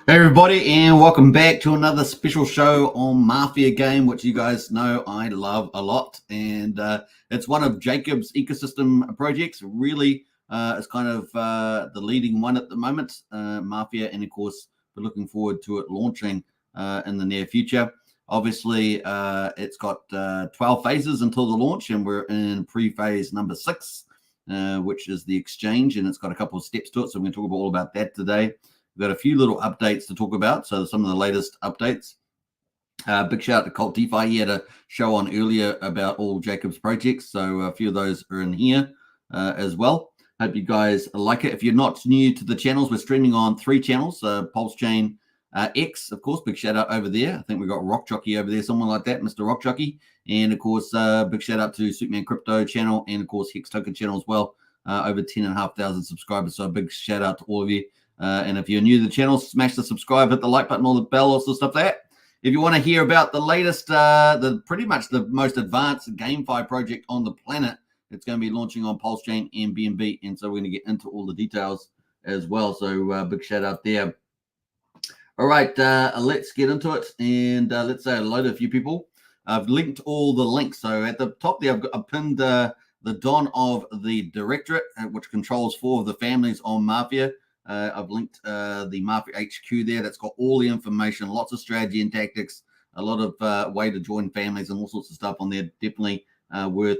Hey everybody, and welcome back to another special show on MAFIA game, which you guys know I love a lot. And it's one of Jacob's ecosystem projects. Really, it's kind of the leading one at the moment, MAFIA. And of course, we're looking forward to it launching in the near future. Obviously, it's got 12 phases until the launch, and we're in pre-phase number 6, which is the exchange. And it's got a couple of steps to it. So we're going to talk all about that today. We've got a few little updates to talk about. So some of the latest updates. Big shout out to Cult DeFi. He had a show on earlier about all Jacob's projects. So a few of those are in here as well. Hope you guys like it. If you're not new to the channels, we're streaming on 3 channels. Pulsechain X, of course, big shout out over there. I think we've got Rock Jockey over there, someone like that, Mr. Rock Jockey. And of course, big shout out to Superman Crypto channel and of course Hex Token channel as well. Over 10,500 subscribers. So a big shout out to all of you. And if you're new to the channel, smash the subscribe, hit the like button, all the bell, all the stuff like that. If you want to hear about the latest, pretty much the most advanced GameFi project on the planet, it's going to be launching on Pulsechain and BNB. And so we're going to get into all the details as well. So big shout out there. All right, let's get into it. And let's say hello to a few people. I've linked all the links. So at the top there, I've pinned the Don of the Directorate, which controls 4 of the families on MAFIA. I've linked the MAFIA HQ there. That's got all the information, lots of strategy and tactics, a lot of way to join families and all sorts of stuff on there. Definitely worth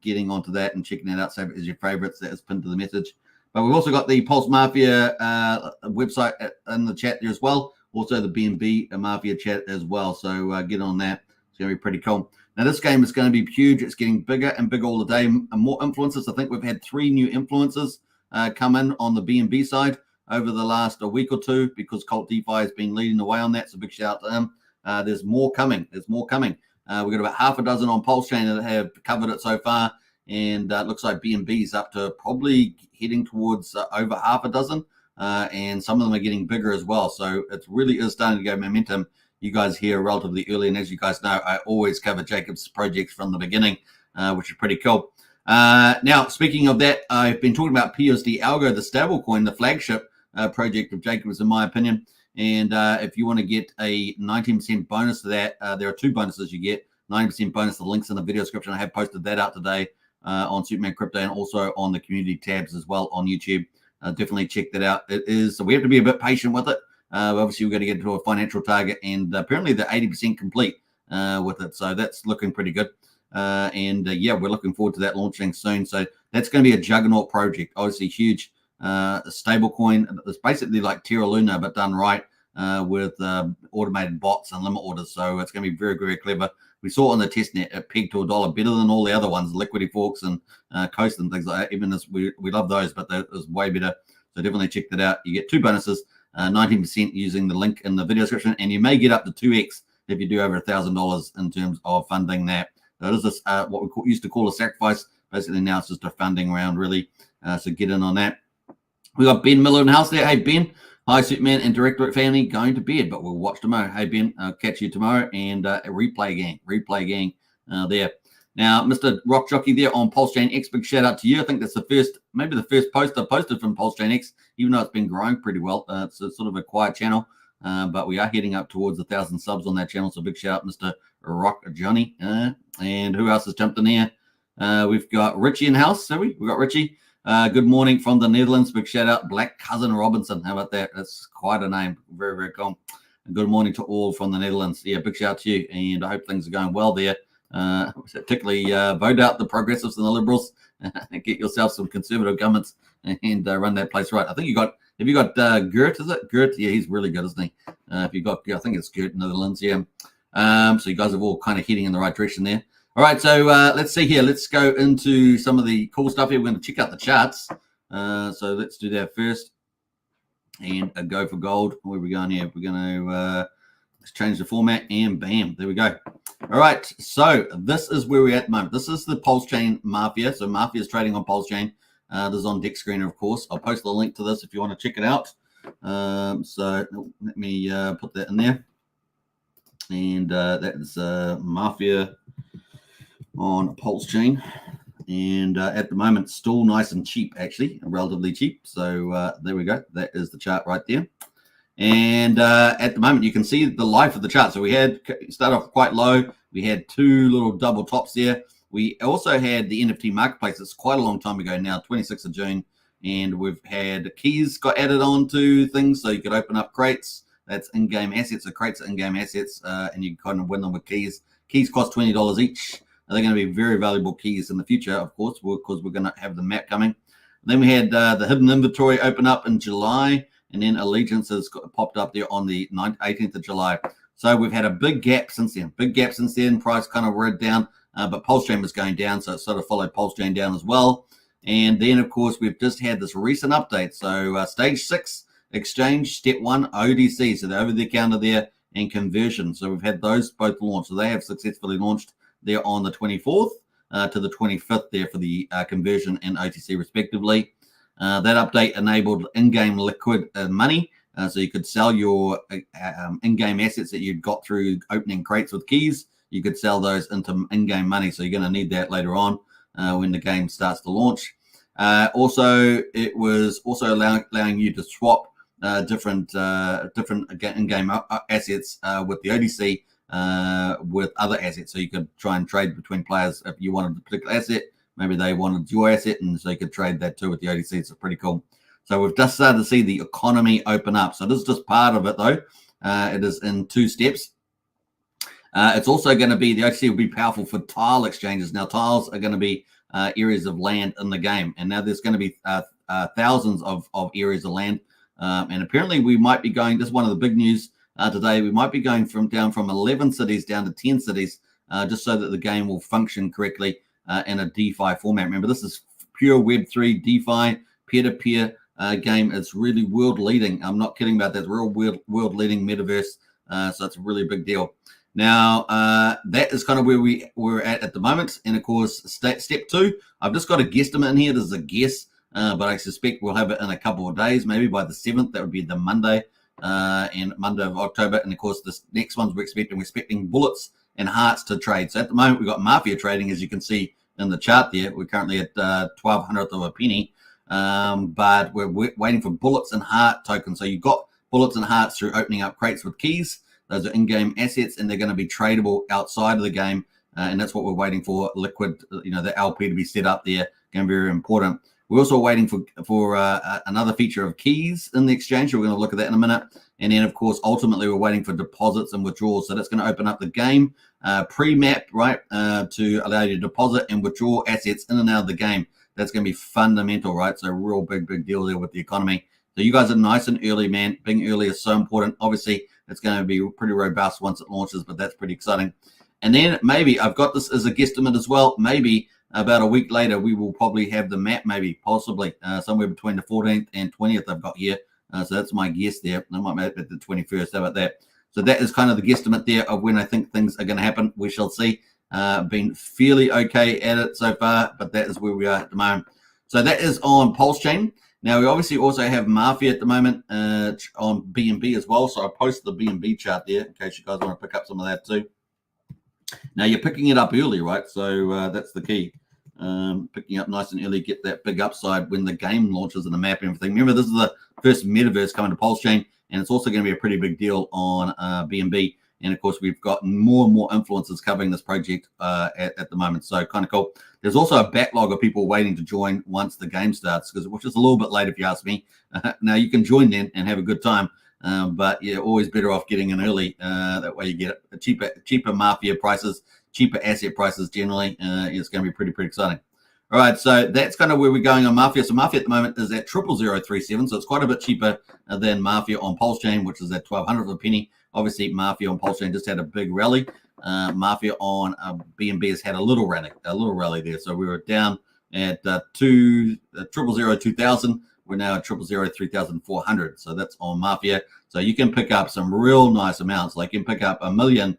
getting onto that and checking that out. Save it as your favorites. That is pinned to the message. But we've also got the Pulse Mafia website in the chat there as well. Also the BNB Mafia chat as well. So get on that. It's going to be pretty cool. Now this game is going to be huge. It's getting bigger and bigger all the day. And more influencers. I think we've had 3 new influencers come in on the BNB side over the last week or 2 because Cult DeFi has been leading the way on that. So big shout out to him. There's more coming. We've got about half a dozen on Pulsechain that have covered it so far. And it looks like BNB is up to probably heading towards over half a dozen. And some of them are getting bigger as well. So it really is starting to go momentum. You guys here relatively early. And as you guys know, I always cover Jacob's projects from the beginning, which is pretty cool. Now, speaking of that, I've been talking about PUSD ALGO, the stablecoin, the flagship project of Jacob's, in my opinion. And if you want to get a 19% bonus to that, there are 2 bonuses you get. 90% bonus. The link's in the video description. I have posted that out today on Superman Crypto and also on the community tabs as well on YouTube. Definitely check that out. It is. So we have to be a bit patient with it. Obviously, we've got to get to a financial target, and apparently they're 80% complete with it. So that's looking pretty good. Yeah, we're looking forward to that launching soon. So that's going to be a juggernaut project. Obviously, huge stable coin. It's basically like Terra Luna, but done right with automated bots and limit orders. So it's going to be very, very clever. We saw on the testnet it pegged to $1, better than all the other ones, Liquidity Forks and Coast and things like that. Even as we love those, but that is way better. So definitely check that out. You get 2 bonuses, 19% using the link in the video description, and you may get up to 2x if you do over $1,000 in terms of funding that. So this is what we used to call a sacrifice. Basically now it's just a funding round, really. So get in on that. We got Ben Miller in the house there. Hey, Ben. Hi, Superman and Directorate family. Going to bed, but we'll watch tomorrow. Hey, Ben, I'll catch you tomorrow. And a replay gang there. Now, Mr. Rock Jockey there on Pulsechain X, big shout out to you. I think that's maybe the first post I posted from Pulsechain X, even though it's been growing pretty well. It's a sort of a quiet channel, but we are heading up towards 1,000 subs on that channel. So big shout out, Mr. Rock Johnny. And who else has jumped in here? We've got Richie in house. So we've got Richie. Good morning from the Netherlands. Big shout out, Black Cousin Robinson. How about that? That's quite a name. Very, very cool. And good morning to all from the Netherlands. Yeah, big shout out to you. And I hope things are going well there. Particularly vote out the progressives and the liberals and get yourself some conservative governments and run that place right. I think have you got Gert, is it? Gert, yeah, he's really good, isn't he? If you got, I think it's Gert, Netherlands, yeah. So you guys are all kind of heading in the right direction there. All right, so let's see here. Let's go into some of the cool stuff here. We're going to check out the charts. So let's do that first and go for gold. Where are we going here? We're going to let's change the format and bam, there we go. All right, so this is where we're at the moment. This is the Pulsechain MAFIA. So MAFIA is trading on Pulsechain. This is on Dex Screener, of course. I'll post the link to this if you want to check it out. So let me put that in there. And that's MAFIA on Pulsechain. And at the moment, still nice and cheap, actually, relatively cheap. So there we go. That is the chart right there. And at the moment, you can see the life of the chart. So we had start off quite low. We had two little double tops there. We also had the NFT marketplace. It's quite a long time ago now, 26th of June. And we've had keys got added on to things. So you could open up crates. That's in-game assets. So crates are in-game assets. And you can kind of win them with keys. Keys cost $20 each. They're going to be very valuable keys in the future, of course, because we're going to have the map coming. Then we had the hidden inventory open up in July. And then Allegiance has popped up there on the 18th of July. So we've had a big gap since then. Price kind of red down, but Pulsechain was going down, so it sort of followed Pulsechain down as well. And then, of course, we've just had this recent update. So stage 6, exchange, step 1, ODC. So the over-the-counter there and conversion. So we've had those both launched. So they have successfully launched there on the 24th to the 25th there for the conversion and OTC respectively. That update enabled in-game liquid money. So you could sell your in-game assets that you'd got through opening crates with keys. You could sell those into in-game money. So you're going to need that later on when the game starts to launch. Also, it was also allowing you to swap different in-game assets with the ODC with other assets. So you could try and trade between players if you wanted a particular asset. Maybe they wanted your asset, and so you could trade that too with the ODC. It's pretty cool. So we've just started to see the economy open up. So this is just part of it, though. It is in 2 steps. It's also going to be, the OTC will be powerful for tile exchanges. Now, tiles are going to be areas of land in the game. And now there's going to be thousands of areas of land. And apparently we might be going, this is one of the big news today, we might be going down from 11 cities down to 10 cities, just so that the game will function correctly in a DeFi format. Remember, this is pure Web3 DeFi, peer-to-peer game. It's really world-leading. I'm not kidding about that. It's real world-leading metaverse. So it's a really big deal. Now, that is kind of where we're at the moment. And, of course, step 2, I've just got a guesstimate in here. This is a guess, but I suspect we'll have it in a couple of days, maybe by the 7th. That would be the Monday, and Monday of October. And, of course, this next one's we're expecting bullets and hearts to trade. So at the moment, we've got MAFIA trading, as you can see in the chart there. We're currently at 1/1200th of a penny, but we're waiting for bullets and heart tokens. So you've got bullets and hearts through opening up crates with keys. Those are in-game assets, and they're going to be tradable outside of the game, and that's what we're waiting for. Liquid, the LP to be set up there, going to be very important. We're also waiting for another feature of keys in the exchange. We're going to look at that in a minute. And then, of course, ultimately, we're waiting for deposits and withdrawals. So that's going to open up the game pre-map, right, to allow you to deposit and withdraw assets in and out of the game. That's going to be fundamental, right? So real big deal there with the economy. So you guys are nice and early, man. Being early is so important. Obviously, it's going to be pretty robust once it launches, but that's pretty exciting. And then maybe, I've got this as a guesstimate as well, maybe about a week later, we will probably have the map, possibly somewhere between the 14th and 20th I've got here. So that's my guess there. I might make it the 21st. How about that? So that is kind of the guesstimate there of when I think things are going to happen. We shall see. Been fairly okay at it so far, but that is where we are at the moment. So that is on Pulsechain. Now, we obviously also have MAFIA at the moment on BNB as well. So I posted the BNB chart there in case you guys want to pick up some of that too. Now, you're picking it up early, right? So that's the key. Picking up nice and early, get that big upside when the game launches and the map and everything. Remember, this is the first metaverse coming to Pulsechain, and it's also going to be a pretty big deal on BNB. And, of course, we've got more and more influencers covering this project at the moment. So kind of cool. There's also a backlog of people waiting to join once the game starts, which is a little bit late if you ask me. Now, you can join then and have a good time. But you're always better off getting in early. That way you get cheaper MAFIA prices, cheaper asset prices generally. It's going to be pretty exciting. All right, so that's kind of where we're going on MAFIA. So MAFIA at the moment is at 00037, so it's quite a bit cheaper than MAFIA on Pulsechain, which is at 1/1200th of a penny. Obviously, MAFIA on Pulsechain just had a big rally. MAFIA on BNB has had a little rally there. So we were down at 2000. We're now at 3,400. So that's on MAFIA. So you can pick up some real nice amounts. Like you can pick up 1 million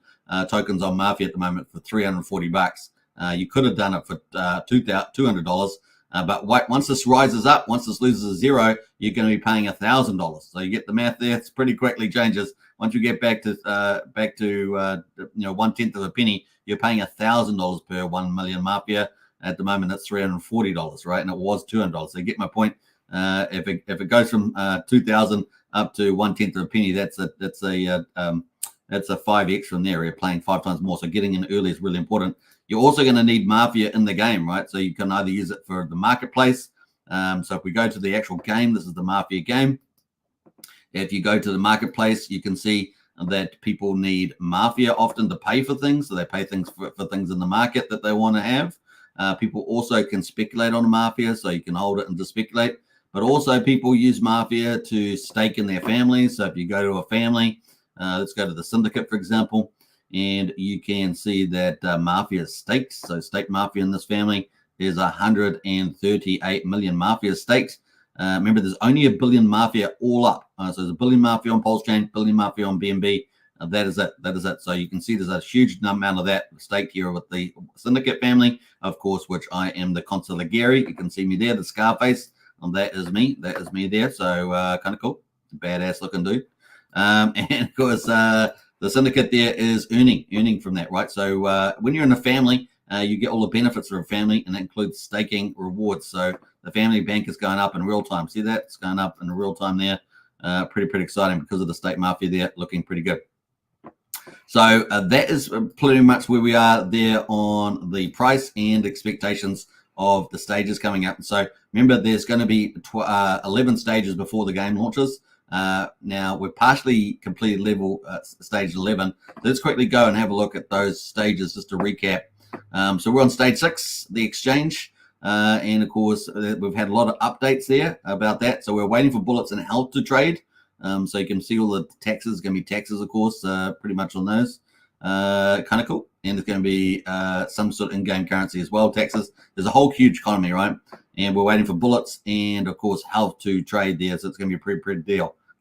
tokens on MAFIA at the moment for $340. You could have done it for $200. But once this rises up, once this loses a zero, you're going to be paying $1,000. So you get the math there. It's pretty quickly changes. Once you get back to 1/10 of a penny, you're paying $1,000 per 1 million MAFIA. At the moment, that's $340, right? And it was $200. So you get my point. If it goes from 2,000 up to 1/10 of a penny. That's a 5x from there. You're playing 5 times more. So getting in early is really important. You're also going to need MAFIA in the game, right? So you can either use it for the marketplace. So if we go to the actual game, this is the MAFIA game. If you go to the marketplace, you can see that people need MAFIA often to pay for things. So they pay things for things in the market that they want to have. People also can speculate on MAFIA, so you can hold it and just speculate. But also people use MAFIA to stake in their families. So if you go to a family, let's go to the syndicate, for example, and you can see that MAFIA is staked. So stake MAFIA in this family. There's 138 million MAFIA staked. Remember, there's only 1 billion MAFIA all up. So there's 1 billion MAFIA on Pulsechain, 1 billion MAFIA on BNB. That is it. That is it. So you can see there's a huge amount of that staked here with the syndicate family, of course, which I am the consigliere. You can see me there, the Scarface. And that is me. That is me there. So kind of cool. Badass looking dude. And of course, the syndicate there is earning from that, right? So when you're in a family, you get all the benefits of a family, and that includes staking rewards. So the family bank is going up in real time. See that? It's going up in real time there. Pretty exciting because of the stake MAFIA there, looking pretty good. So that is pretty much where we are there on the price and expectations of the stages coming up. And so remember, there's going to be 11 stages before the game launches. Now we're partially completed level stage 11. Let's quickly go and have a look at those stages just to recap. So we're on stage 6, the exchange. And of course, we've had a lot of updates there about that. So we're waiting for bullets and health to trade. So you can see all the taxes, going to be taxes, of course, pretty much on those. Kind of cool. And there's going to be some sort of in-game currency as well, taxes. There's a whole huge economy, right? And we're waiting for bullets and, of course, health to trade there. So it's going to be a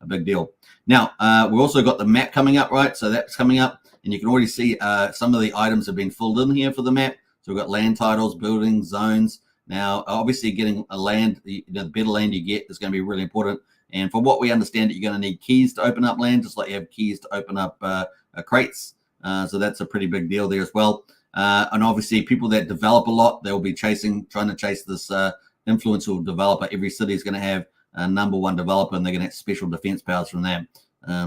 big deal. Now, we've also got the map coming up, right? So that's coming up. And you can already see some of the items have been filled in here for the map. So we've got land titles, buildings, zones. Now, obviously, getting a land, the better land you get is going to be really important. And from what we understand, you're going to need keys to open up land, just like you have keys to open up crates. So that's a pretty big deal there as well. And obviously, people that develop a lot, they'll be trying to chase this influential developer. Every city is going to have a #1 developer, and they're going to have special defense powers from that.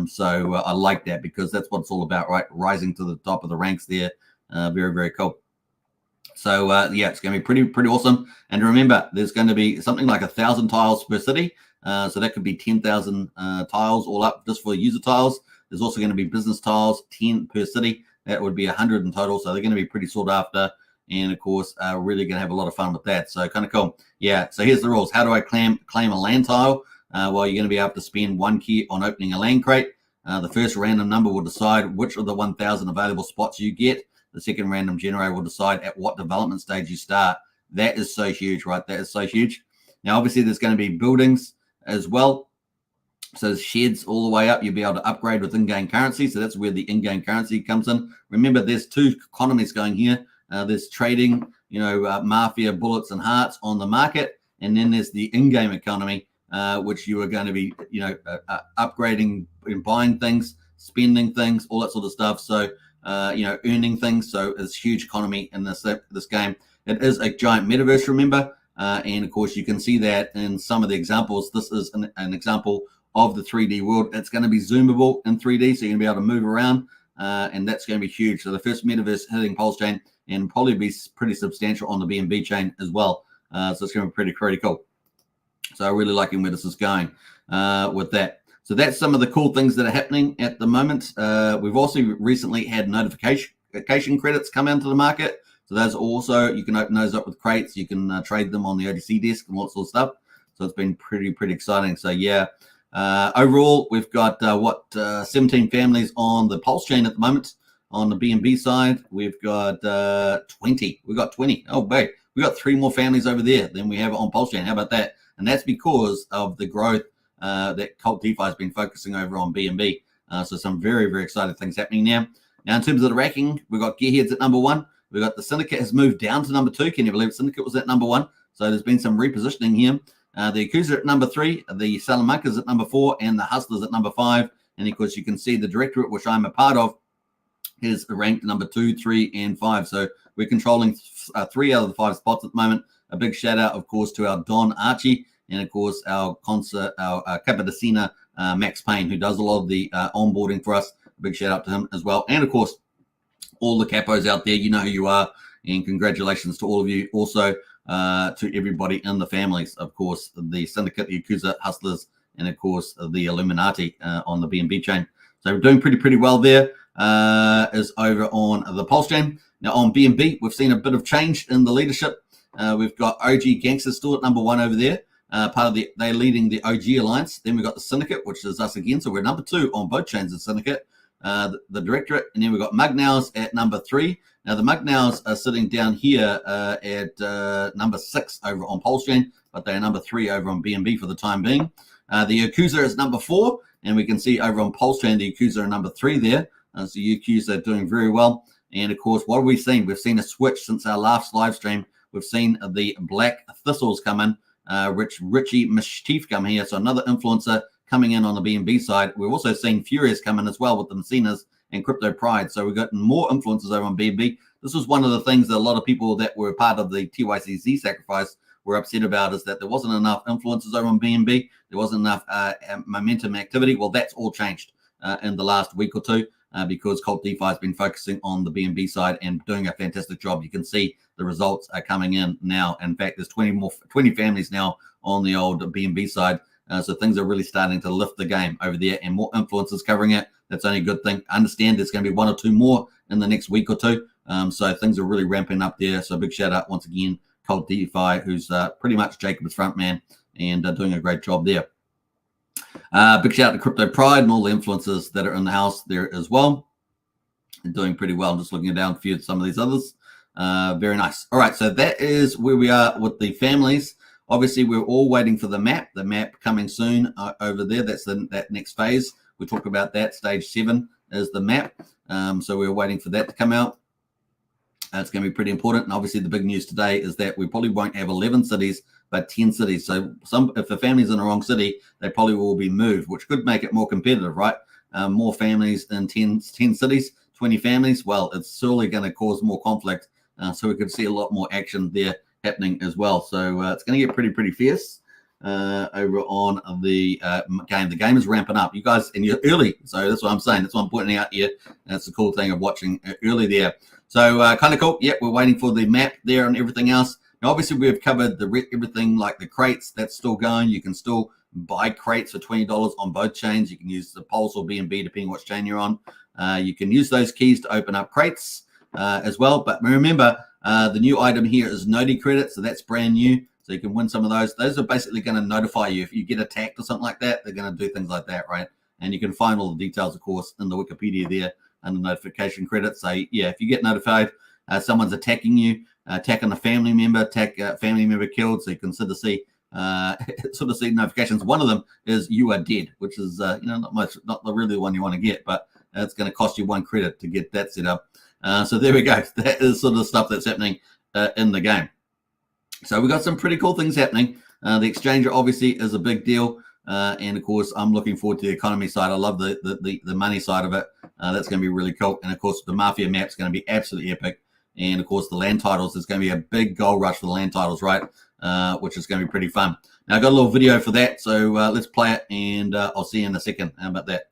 So I like that because that's what it's all about, right? Rising to the top of the ranks there. Very cool. So yeah, it's going to be pretty awesome. And remember, there's going to be something like 1,000 tiles per city. So that could be 10,000 tiles all up just for user tiles. There's also going to be business tiles, 10 per city. That would be 100 in total. So they're going to be pretty sought after. And of course, really going to have a lot of fun with that. So kind of cool. Yeah. So here's the rules. How do I claim a land tile? Well, you're going to be able to spend 1 key on opening a land crate. The first random number will decide which of the 1,000 available spots you get. The second random generator will decide at what development stage you start. That is so huge, right? That is so huge. Now, obviously, there's going to be buildings as well. So there's sheds all the way up. You'll be able to upgrade with in-game currency. So that's where the in-game currency comes in. Remember, there's 2 economies going here. There's trading, MAFIA bullets and hearts on the market. And then there's the in-game economy, which you are going to be, upgrading and buying things, spending things, all that sort of stuff. So, earning things. So it's a huge economy in this game. It is a giant metaverse, remember? And of course, you can see that in some of the examples. This is an example of the 3D world. It's going to be zoomable in 3D, so you're going to be able to move around, and that's going to be huge. So the first metaverse hitting Pulsechain and probably be pretty substantial on the BNB chain as well. So it's going to be pretty cool. So I'm really liking where this is going with that. So that's some of the cool things that are happening at the moment. We've also recently had notification credits come into the market. So those also, you can open those up with crates. You can trade them on the OTC desk and all that sort of stuff. So it's been pretty exciting. So yeah, overall, we've got 17 families on the Pulsechain at the moment. On the BNB side, we've got 20. We've got 20. Oh, wait, we got 3 more families over there than we have on Pulsechain. How about that? And that's because of the growth that Cult DeFi has been focusing over on BNB. So some very exciting things happening now. Now, in terms of the ranking, we've got Gearheads at #1. We've got the Syndicate has moved down to #2. Can you believe it? Syndicate was at #1. So there's been some repositioning here. The Yakuza at #3, the Salamanca's at #4, and the Hustlers at #5. And of course, you can see the Directorate, which I'm a part of, is ranked #2, 3, and 5. So we're controlling 3 out of the 5 spots at the moment. A big shout out, of course, to our Don Archie, and of course our Capitacina Max Payne, who does a lot of the onboarding for us. Big shout out to him as well. And of course, all the capos out there, you know who you are. And congratulations to all of you. Also to everybody in the families, of course, the Syndicate, the Yakuza, Hustlers, and of course, the Illuminati on the BNB chain. So we're doing pretty well there. Is over on the Pulsechain. Now on BNB, we've seen a bit of change in the leadership. We've got OG Gangsters still at number 1 over there. They're leading the OG Alliance. Then we've got the Syndicate, which is us again. So we're number 2 on both chains of Syndicate. The Directorate, and then we've got Mugnows at number 3. Now the Mugnows are sitting down here at number 6 over on Pulsechain, but they're number 3 over on BNB for the time being. The Yakuza is number 4, and we can see over on Pulsechain the Yakuza are number 3 there. So Yakuza are doing very well. And of course, what have we seen? We've seen a switch since our last live stream. We've seen the Black Thistles come in, Richie Mischief come here. So another influencer coming in on the BNB side. We've also seen Furious come in as well with the Messinas and Crypto Pride. So we've got more influencers over on BNB. This was one of the things that a lot of people that were part of the TYCZ sacrifice were upset about, is that there wasn't enough influencers over on BNB. There wasn't enough momentum activity. Well, that's all changed in the last week or two. Because Cult DeFi has been focusing on the BNB side and doing a fantastic job. You can see the results are coming in now. In fact, there's 20 families now on the old BNB side. So things are really starting to lift the game over there, and more influencers covering it. That's only a good thing. I understand there's going to be 1 or 2 more in the next week or two. So things are really ramping up there. So big shout out once again, Cult DeFi, who's pretty much Jacob's front man and doing a great job there. Big shout out to Crypto Pride and all the influencers that are in the house there as well. And doing pretty well. I'm just looking down a few of some of these others. Very nice. All right, so that is where we are with the families. Obviously, we're all waiting for the map. The map coming soon over there. That's that next phase. We talk about that. Stage 7 is the map. So we're waiting for that to come out. It's going to be pretty important. And obviously, the big news today is that we probably won't have 11 cities, but 10 cities. So if a family's in the wrong city, they probably will be moved, which could make it more competitive, right? More families in 10 cities, 20 families. Well, it's surely going to cause more conflict. So we could see a lot more action there happening as well. So it's going to get pretty fierce over on the game. The game is ramping up. You guys, and you're early. So that's what I'm saying. That's what I'm pointing out here. That's the cool thing of watching early there. So kind of cool. Yep, we're waiting for the map there and everything else. Now, obviously, we've covered everything like the crates. That's still going. You can still buy crates for $20 on both chains. You can use the Pulse or BNB, depending what chain you're on. You can use those keys to open up crates as well. But remember, the new item here is Noti credits. So that's brand new. So you can win some of those. Those are basically going to notify you if you get attacked or something like that. They're going to do things like that, right? And you can find all the details, of course, in the Wikipedia there and the notification credits. So yeah, if you get notified, someone's attacking you, attacking a family member, family member killed, so you can sort of see notifications. One of them is you are dead, which is not the really one you want to get, but it's going to cost you 1 credit to get that set up. So there we go. That is sort of the stuff that's happening in the game. So we've got some pretty cool things happening. The exchanger obviously is a big deal. And of course, I'm looking forward to the economy side. I love the money side of it. That's going to be really cool. And of course, the Mafia map is going to be absolutely epic. And of course, the land titles, there's going to be a big gold rush for the land titles, right? Which is going to be pretty fun. Now, I've got a little video for that. So let's play it, and I'll see you in a second. How about that?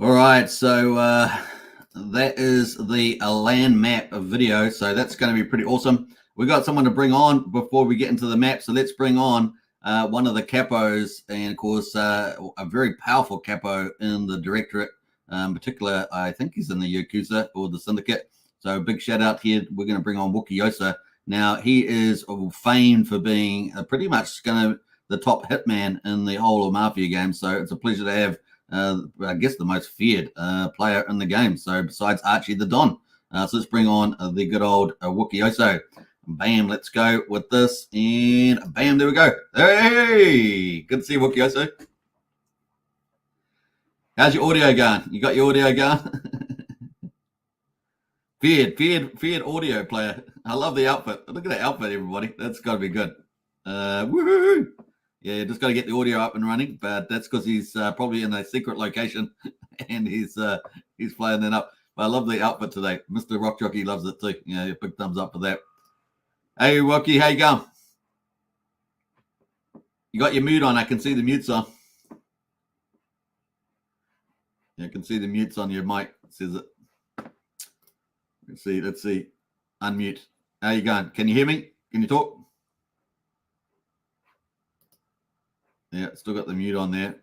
All right, so that is the land map video. So that's going to be pretty awesome. We got someone to bring on before we get into the map. So let's bring on one of the capos, and of course, a very powerful capo in the directorate. In particular, I think he's in the Yakuza or the Syndicate. So big shout out here. We're going to bring on Wookie. Now, he is famed for being pretty much the top hitman in the whole of Mafia games. So it's a pleasure to have, I guess, the most feared player in the game. So besides Archie the Don. So let's bring on the good old Wookie. Bam, let's go with this. And bam, there we go. Hey, good to see you, Wookie. How's your audio going? You got your audio going? Feared audio player. I love the outfit. Look at that outfit, everybody. That's got to be good. Woohoo! Yeah, just got to get the audio up and running, but that's because he's probably in a secret location and he's flying that up. But I love the outfit today. Mr. Rock Jockey loves it too. Yeah, big thumbs up for that. Hey, Rocky, how you going? You got your mute on. I can see the mute's on. Yeah, I can see the mute's on your mic. It says it. Let's see. Unmute. How you going? Can you hear me? Can you talk? Yeah, still got the mute on there.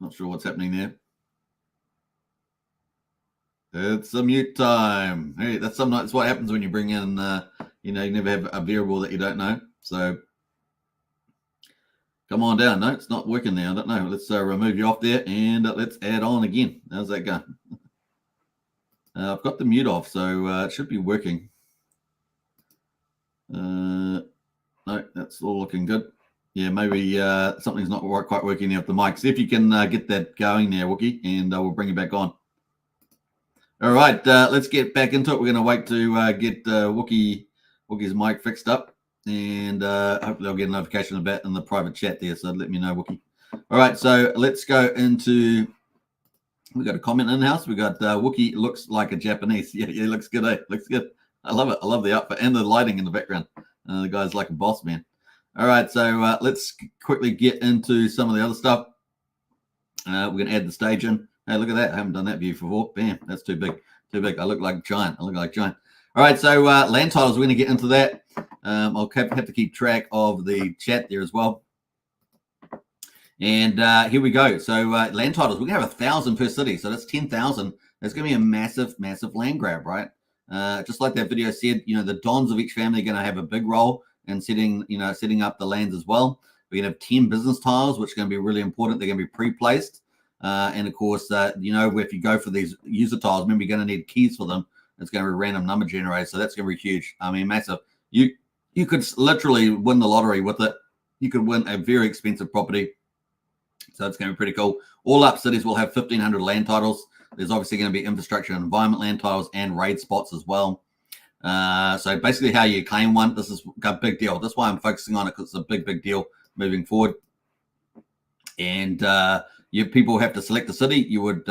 Not sure what's happening there. It's a mute time. Hey, that's what happens when you bring in, you never have a variable that you don't know. So come on down. No, it's not working there. I don't know. Let's remove you off there and let's add on again. How's that going? I've got the mute off, so it should be working. No, that's all looking good. Yeah, maybe something's not quite working there with the mic. See if you can get that going there, Wookie, and we'll bring you back on. All right, let's get back into it. We're going to wait to get Wookie's mic fixed up, and hopefully I'll get a notification about in the private chat there, so let me know, Wookie. All right, so let's go into... We got a comment in the house. We got Wookie looks like a Japanese. Yeah, looks good, eh? Looks good. I love it. I love the outfit and the lighting in the background. The guy's like a boss, man. All right, so let's quickly get into some of the other stuff. We're going to add the stage in. Hey, look at that. I haven't done that view before. Bam, that's too big. Too big. I look like a giant. All right, so land titles, we're going to get into that. I'll have to keep track of the chat there as well. And here we go. So land titles, we're going to have 1,000 per city. So that's 10,000. That's going to be a massive, massive land grab, right? Just like that video said, the dons of each family are going to have a big role in setting up the lands as well. We're going to have 10 business tiles, which are going to be really important. They're going to be pre-placed. And of course, if you go for these user tiles, remember you're going to need keys for them. It's going to be random number generated. So that's going to be huge. I mean, massive. You could literally win the lottery with it. You could win a very expensive property. So it's going to be pretty cool. All up cities will have 1,500 land titles. There's obviously going to be infrastructure and environment land titles and raid spots as well. So basically how you claim one, this is a big deal. That's why I'm focusing on it, because it's a big, big deal moving forward. And people have to select the city. You would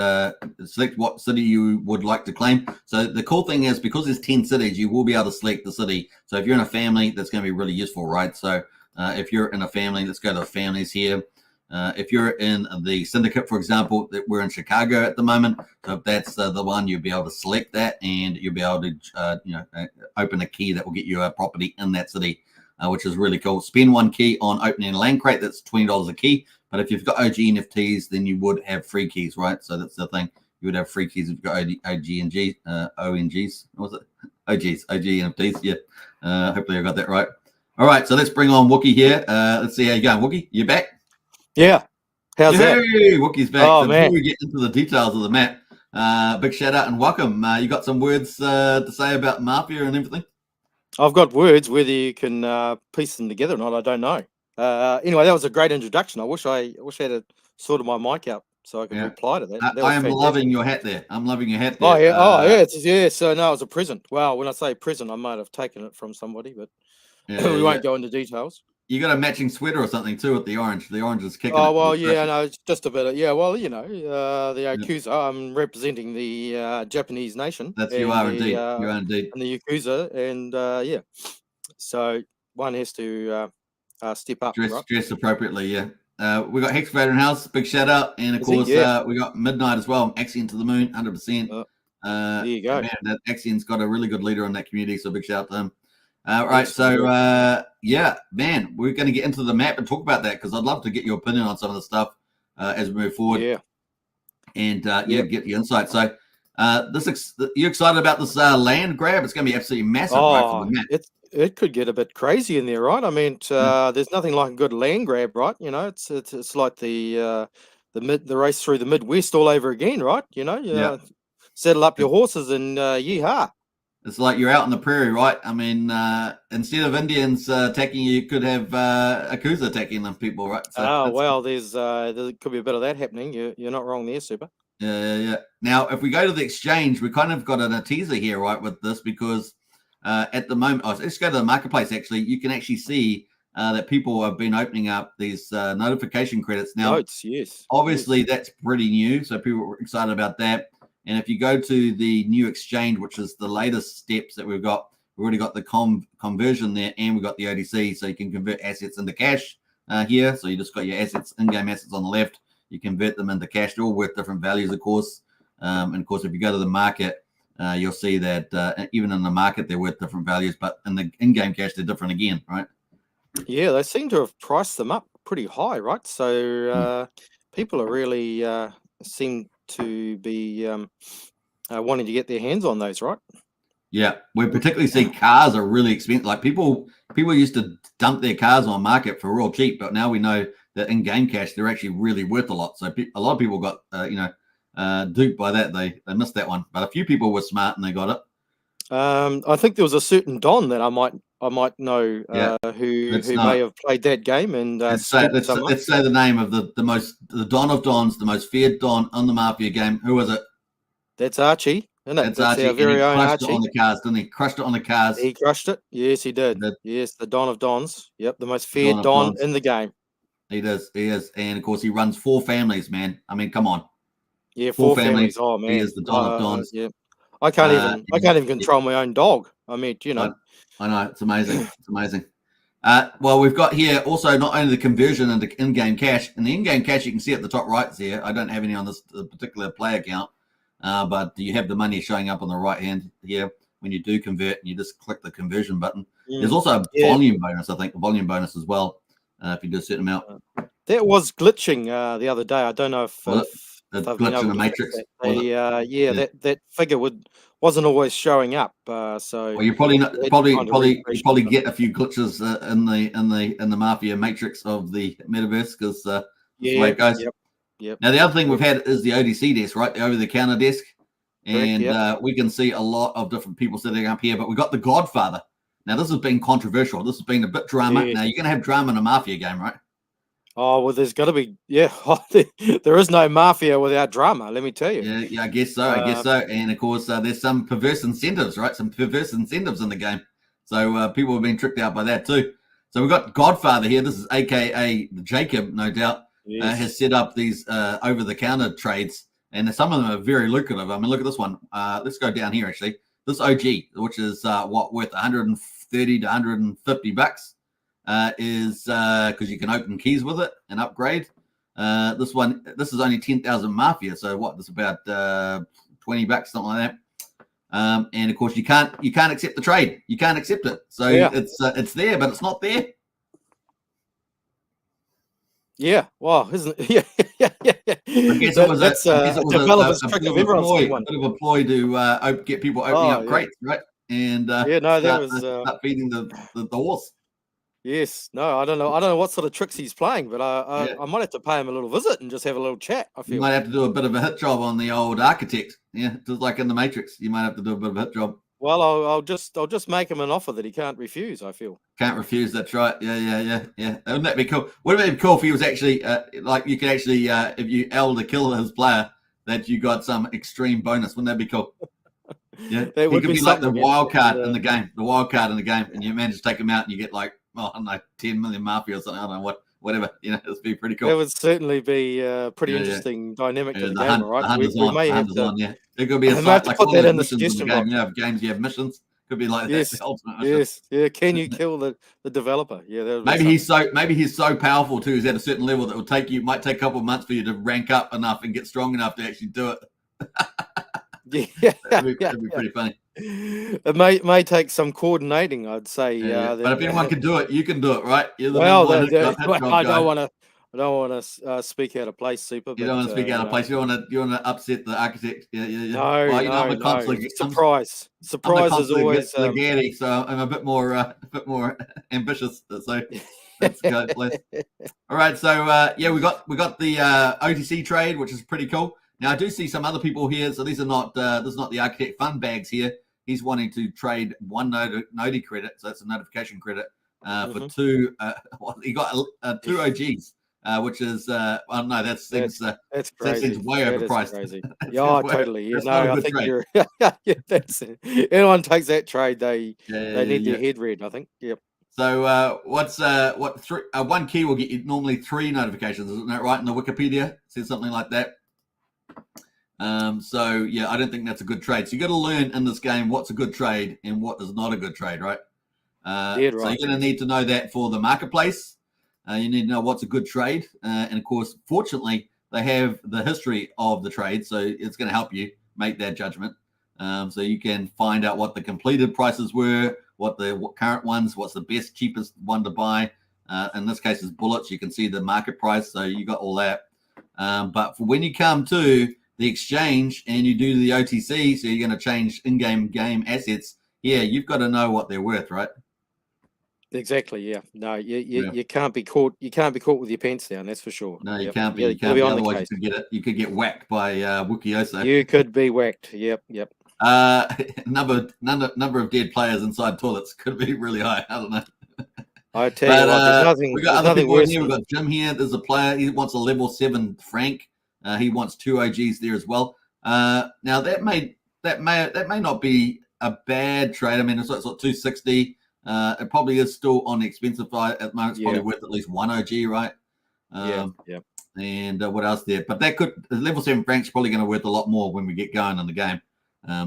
select what city you would like to claim. So the cool thing is, because there's 10 cities, you will be able to select the city. So if you're in a family, that's going to be really useful, right? So if you're in a family, let's go to the families here. If you're in the syndicate, for example, that we're in Chicago at the moment, so if that's the one, you'll be able to select that, and you'll be able to open a key that will get you a property in that city, which is really cool. Spend one key on opening a land crate. That's $20 a key. But if you've got OG NFTs, then you would have free keys, right? So that's the thing. You would have free keys if you've got ONGs. What was it? OG NFTs. Yeah. Hopefully I got that right. All right. So let's bring on Wookie here. Let's see how you're going. Wookie, you back? Yeah. How's that? Hey, Wookie's back. Oh, so man. Before we get into the details of the map, big shout out and welcome. You got some words to say about Mafia and everything? I've got words. Whether you can piece them together or not, I don't know. Anyway, that was a great introduction. I wish I had sorted my mic out so I could reply to that. I am loving your hat there. I'm loving your hat there. Oh, yeah. Yeah. So, no, it was a present. Well, when I say present, I might have taken it from somebody, but we won't go into details. You got a matching sweater or something too with the orange. The orange is kicking. Oh, well, yeah, no, it's just a bit. Yeah, well, the Yakuza. I'm representing the Japanese nation. You are indeed. You are indeed. And the Yakuza, and so one has to step up. Dress appropriately, yeah. We got Hex Vader in house, big shout out, and of course Yeah. we got Midnight as well. Axion to the moon, 100%. There you go. Man, that Axion's got a really good leader in that community, so big shout out to him. Right, Yes, so yeah, man, we're going to get into the map and talk about that because I'd love to get your opinion on some of the stuff as we move forward. Yeah, and yeah, get your insight. So, you excited about this land grab? It's going to be absolutely massive, right, for the map. It could get a bit crazy in there, right? I mean, there's nothing like a good land grab, right? You know, it's like the race through the Midwest all over again, right? You know, settle up your horses and yeehaw. It's like you're out in the prairie, right? I mean, instead of Indians attacking you, you could have Yakuza attacking them people, right? So well, there could be a bit of that happening. You're not wrong there, Super. Yeah. Now, if we go to the exchange, we kind of got a teaser here, right, with this because at the moment, let's go to the marketplace. Actually, you can actually see that people have been opening up these notification credits now. Notes, yes. Obviously, that's pretty new, so people are excited about that. And if you go to the new exchange, which is the latest steps that we've already got the conversion there, and we've got the ODC, so you can convert assets into cash here. So you just got your assets, in-game assets on the left. You convert them into cash. They're all worth different values, of course. And of course, if you go to the market, you'll see that even in the market, they're worth different values, but in the in-game cash, they're different again, right? Yeah, they seem to have priced them up pretty high, right? So people are really seem to be wanting to get their hands on those, right? Yeah, we particularly see cars are really expensive. Like people used to dump their cars on market for real cheap, but now we know that in game cash they're actually really worth a lot. So a lot of people got duped by that. They missed that one, but a few people were smart and they got it. I think there was a certain Don that I might know who may have played that game and let's say the name of the Don of Dons, the most feared Don on the Mafia game. Who was it? That's Archie, isn't it? That's Archie. Our very own Archie. It on the cars, didn't he? Crushed it on the cars. He crushed it. Yes, he did. Yes, the Don of Dons. Yep, the most feared Don in the game. He does. He is, and of course he runs 4 families, man. I mean, come on. Yeah, 4 families. Oh man, he is the Don of Dons. Yeah, I can't even control my own dog. I mean, you know. I know, it's amazing. It's amazing. Well, we've got here also not only the conversion into in-game cash. And the in-game cash you can see at the top right here. I don't have any on this particular play account, but you have the money showing up on the right hand here when you do convert, and you just click the conversion button. There's also a volume bonus, I think, a volume bonus as well, if you do a certain amount. That was glitching the other day. I don't know if glitch in the matrix. That figure wasn't always showing up. So well, you probably get a few glitches in the Mafia matrix of the metaverse because that's the way it goes. Yep. Now the other thing we've had is the ODC desk, right? The over the counter desk, and we can see a lot of different people sitting up here. But we got the Godfather. Now this has been controversial. This has been a bit drama. Now you're going to have drama in a Mafia game, right? Oh, well, there's got to be, there is no Mafia without drama, let me tell you. Yeah, I guess so. And, of course, there's some perverse incentives, right? Some perverse incentives in the game. So people have been tricked out by that too. So we've got Godfather here. This is a.k.a. Jacob, no doubt, has set up these over-the-counter trades. And some of them are very lucrative. I mean, look at this one. Let's go down here, actually. This OG, which is worth 130 to 150 bucks. Is because you can open keys with it and upgrade. This is only 10,000 Mafia, so this is about 20 bucks, something like that. And of course you can't accept the trade. You can't accept it. So it's there, but it's not there. Yeah, well, isn't it? Yeah. I guess it was a bit of a ploy to get people opening up crates, right? And start feeding the horse. Yes, no, I don't know what sort of tricks he's playing, but I might have to pay him a little visit and just have a little chat. I feel you might have to do a bit of a hit job on the old architect. Yeah, just like in the Matrix, you might have to do a bit of a hit job. Well, I'll just make him an offer that he can't refuse. I feel can't refuse. That's right. Yeah. Wouldn't that be cool? Wouldn't it be cool if he was actually like you could actually if you to kill his player that you got some extreme bonus? Wouldn't that be cool? Yeah, he could be like the wild card in the game. The wild card in the game, and you manage to take him out, and you get like. I don't know, 10 million Mafia or something. I don't know whatever. It'd be pretty cool. That would certainly be a pretty interesting dynamic to the game, right? We may have to put that in the suggestion box. You have games, you have missions, Could be like Yes, that. The ultimate mission. yes, yeah. Can you kill the developer? Yeah, that would be Maybe he's so powerful too. He's at a certain level that might take a couple of months for you to rank up enough and get strong enough to actually do it. Yeah, That'd be pretty funny. It may take some coordinating, I'd say. But if anyone can do it, you can do it, right? You're the Well, number one I don't want to speak out of place, Super. You don't want to speak out of place. You want to upset the architect. No, well, no, no. Surprise is always. Gary, so I'm a bit more ambitious. So let's go. All right. So we got the OTC trade, which is pretty cool. Now I do see some other people here. So these are not this is not the architect fun bags here. He's wanting to trade one Nodi credit, so that's a notification credit for two. He got 2 OGs. Which is no, that's crazy. That seems way overpriced. Crazy. Yeah, totally. Yeah, no, I think you're. Yeah, that's it. Anyone takes that trade, they need their head read. I think. Yep. So one key will get you normally 3 notifications, isn't that right? In the Wikipedia, it says something like that. So yeah, I don't think that's a good trade. So you got to learn in this game what's a good trade and what is not a good trade, right? So you're going to need to know that for the marketplace. You need to know what's a good trade. And, of course, fortunately, they have the history of the trade, so it's going to help you make that judgment. So you can find out what the completed prices were, what current ones, what's the best, cheapest one to buy. In this case, is bullets. You can see the market price, so you got all that. But for when you come to the exchange and you do the OTC, so you're going to change in-game game assets, you've got to know what they're worth, right? Exactly. Yeah. No, you can't be caught. You can't be caught with your pants down. That's for sure. No, you can't be. You can't be. Otherwise, you could get whacked by Wikioso. You could be whacked. Yep. Number of dead players inside toilets could be really high. I don't know. I tell you what, there's nothing. We got other people in here. We've got Jim here. There's a player. He wants a level 7 Frank. He wants 2 OGs there as well. Now that may not be a bad trade. I mean, it's like 260. It probably is still on the expensive side at the moment. It's probably worth at least 1 OG, right? Yeah. And what else there? But that level 7 Frank's probably going to worth a lot more when we get going in the game.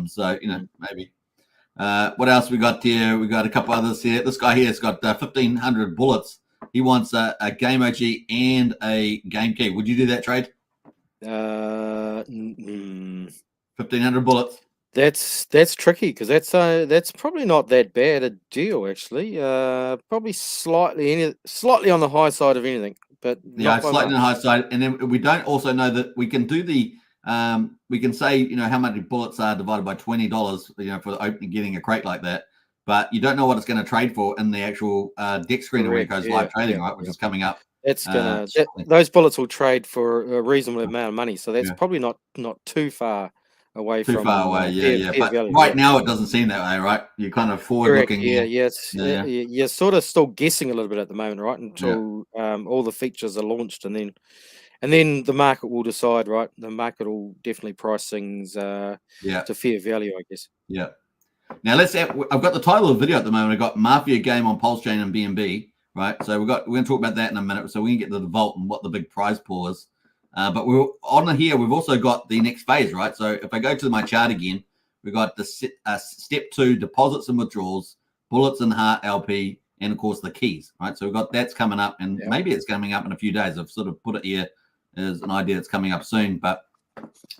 So maybe. What else we got here? We got a couple others here. This guy here has got 1,500 bullets. He wants a game OG and a game key. Would you do that trade? 1,500 bullets. That's tricky because that's probably not that bad a deal actually. Probably slightly on the high side of anything, but yeah, slightly on the high side. And then we don't also know that we can do the we can say how many bullets are divided by $20 for opening getting a crate like that, but you don't know what it's going to trade for in the actual deck screener where it goes live trading, right? Which is coming up. That's gonna those bullets will trade for a reasonable amount of money, so that's probably not too far away too far away. But right now it doesn't seem that way, right? You're kind of forward looking. You're sort of still guessing a little bit at the moment, right? Until all the features are launched, and then the market will decide, right? The market will definitely price things to fair value, I guess. Yeah. Now I've got the title of the video at the moment. I've got MAFIA game on Pulsechain and BNB, right? So we're going to talk about that in a minute. So we can get to the vault and what the big prize pool is. But we're on here. We've also got the next phase, right? So if I go to my chart again, we've got the step 2, deposits and withdrawals, bullets and heart LP, and of course the keys, right? So we've got that's coming up, and maybe it's coming up in a few days. I've sort of put it here as an idea that's coming up soon, but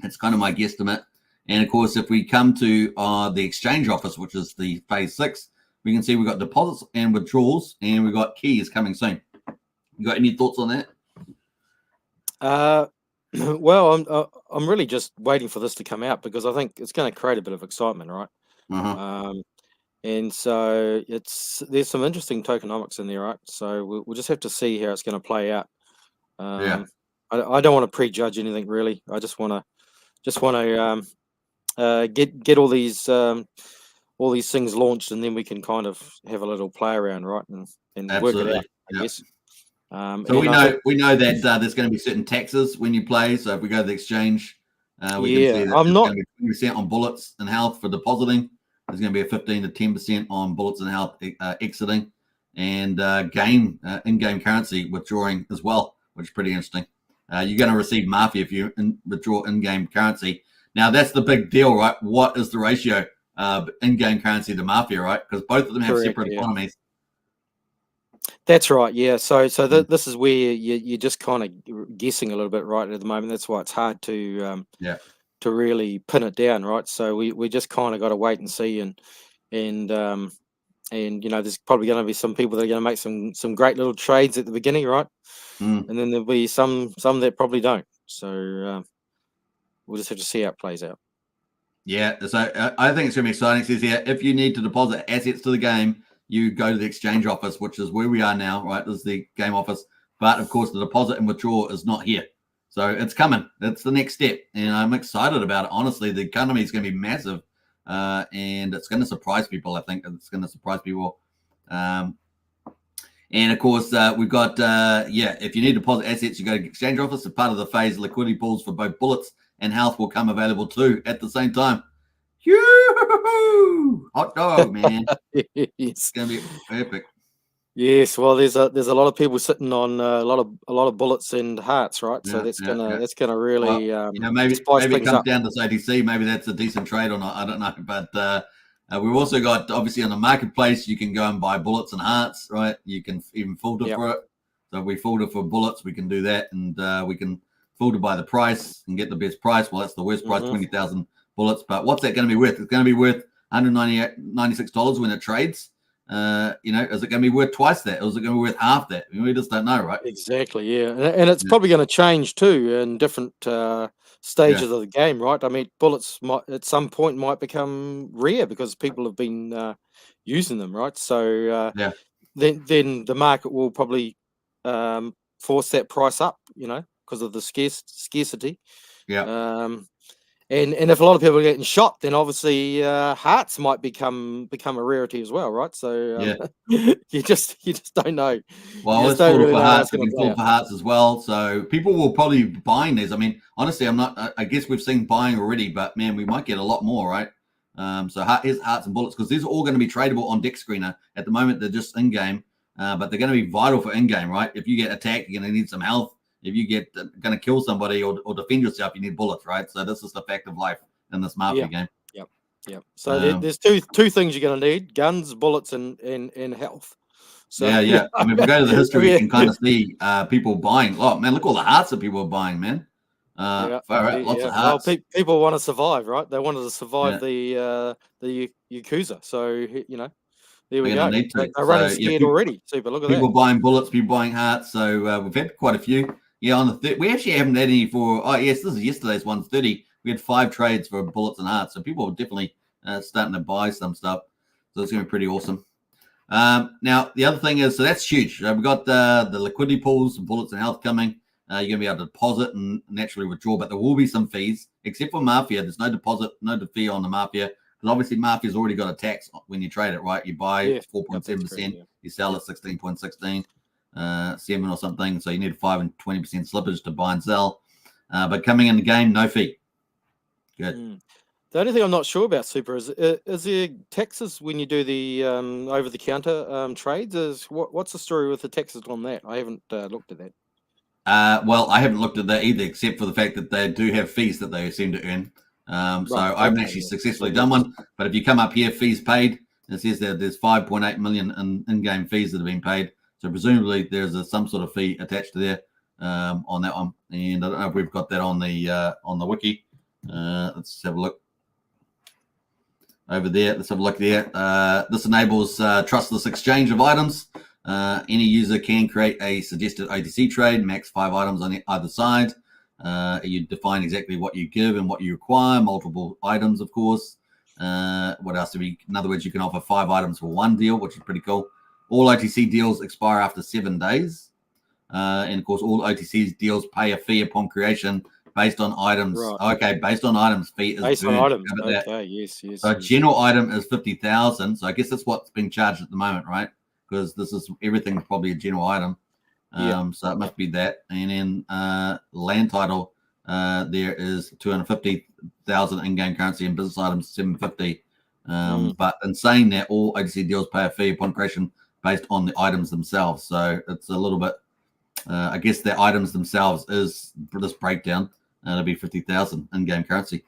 it's kind of my guesstimate. And of course, if we come to the exchange office, which is the phase 6, we can see we've got deposits and withdrawals, and we've got keys coming soon. You got any thoughts on that? Well, I'm really just waiting for this to come out because I think it's going to create a bit of excitement, right? And so there's some interesting tokenomics in there, right? So we'll just have to see how it's going to play out. I don't want to prejudge anything really. I just want to get all these things launched, and then we can kind of have a little play around, right? And work it out, I guess. So we know that there's going to be certain taxes when you play. So if we go to the exchange, we can see that I'm not going to be 20% on bullets and health for depositing. There's going to be a 15 to 10% on bullets and health exiting, and in-game currency withdrawing as well, which is pretty interesting. You're going to receive MAFIA if you withdraw in-game currency. Now that's the big deal, right? What is the ratio? in-game currency to Mafia, right? Because both of them have Correct, separate yeah. economies. That's right, yeah. So this is where you're just kind of guessing a little bit right at the moment. That's why it's hard to really pin it down, right? So we just kind of got to wait and see, and there's probably going to be some people that are going to make some great little trades at the beginning, right? And then there'll be some that probably don't. So we'll just have to see how it plays out. Yeah, so I think it's going to be exciting. It says here, if you need to deposit assets to the game, you go to the exchange office, which is where we are now, right? This is the game office. But, of course, the deposit and withdraw is not here. So it's coming. It's the next step. And I'm excited about it. Honestly, the economy is going to be massive. And it's going to surprise people, I think. It's going to surprise people. And, of course, we've got, if you need to deposit assets, you go to the exchange office. A part of the phase liquidity pools for both bullets and health will come available too at the same time. Yoo-hoo! Hot dog, man. Yes. It's going to be epic. Yes, well, there's a lot of people sitting on a lot of bullets and hearts, right? So that's gonna really maybe spice it things comes up. down to OTC. Maybe that's a decent trade or not. I don't know. But we've also got, obviously, on the marketplace, you can go and buy bullets and hearts, right? You can even filter for it. So if we filter for bullets, we can do that, and we can filter by the price and get the best price. Well, that's the worst price, 20,000 bullets. But what's that going to be worth? It's going to be worth $196 when it trades. Is it going to be worth twice that? Or is it going to be worth half that? We just don't know, right? Exactly, yeah. And it's probably going to change too in different stages of the game, right? I mean, bullets might at some point might become rare because people have been using them, right? So then the market will probably force that price up, because of the scarcity. Yeah. And if a lot of people are getting shot, then obviously hearts might become a rarity as well, right? So you just don't know. Well, you let's don't fall really for know how hearts. it's We going can to play fall out. for hearts as well. So people will probably be buying these. I mean, honestly, I guess we've seen buying already, but man, we might get a lot more, right? So here's hearts and bullets, because these are all going to be tradable on Deck Screener. At the moment, they're just in game, but they're going to be vital for in game, right? If you get attacked, you're going to need some health. If you get going to kill somebody or defend yourself, you need bullets, right? So this is the fact of life in this Mafia game. Yep. So there's two things you're going to need: guns, bullets, and health. So yeah. I mean, if we go to the history, you can kind of see people buying. Oh man, look all the hearts that people are buying, man. Lots of hearts. Well, people want to survive, right? They wanted to survive the Yakuza. So there we go. Need to. They're running scared already. Super. Look at that. People buying bullets, people buying hearts. So we've had quite a few. Yeah, on the we actually haven't had any for. Oh yes, this is yesterday's 130. We had 5 trades for bullets and hearts. So people are definitely starting to buy some stuff. So it's going to be pretty awesome. Now the other thing is, so that's huge. We've got the liquidity pools, bullets and health coming. You're going to be able to deposit and naturally withdraw, but there will be some fees, except for Mafia. There's no deposit, no fee on the Mafia, because obviously Mafia's already got a tax when you trade it, right? You buy 4.7%, you sell at 16.16, 7 or something. So you need 5 and 20% slippage to buy and sell. But coming in the game, no fee. Good. The only thing I'm not sure about, Super, is there taxes when you do the over-the-counter trades? What's the story with the taxes on that? I haven't looked at that. Well, I haven't looked at that either, except for the fact that they do have fees that they seem to earn. So I haven't actually successfully done one. But if you come up here, fees paid, it says that there's 5.8 million in-game fees that have been paid. So presumably there's some sort of fee attached to there on that one. And I don't know if we've got that on the wiki. Let's have a look. Over there, let's have a look there. This enables trustless exchange of items. Any user can create a suggested OTC trade, max 5 items on either side. You define exactly what you give and what you require, multiple items, of course. What else do we? In other words, you can offer 5 items for one deal, which is pretty cool. All OTC deals expire after 7 days. And of course, all OTC deals pay a fee upon creation based on items. Right. Okay, based on items, fee is based burned. On items. Okay, yes. So a general item is 50,000. So I guess that's what's being charged at the moment, right? Because this is everything's probably a general item. So it must be that. And then land title, there is 250,000 in-game currency, and business items 750. But in saying that, all OTC deals pay a fee upon creation based on the items themselves. So it's a little bit. I guess the items themselves is this breakdown. It'll be 50,000 in-game currency.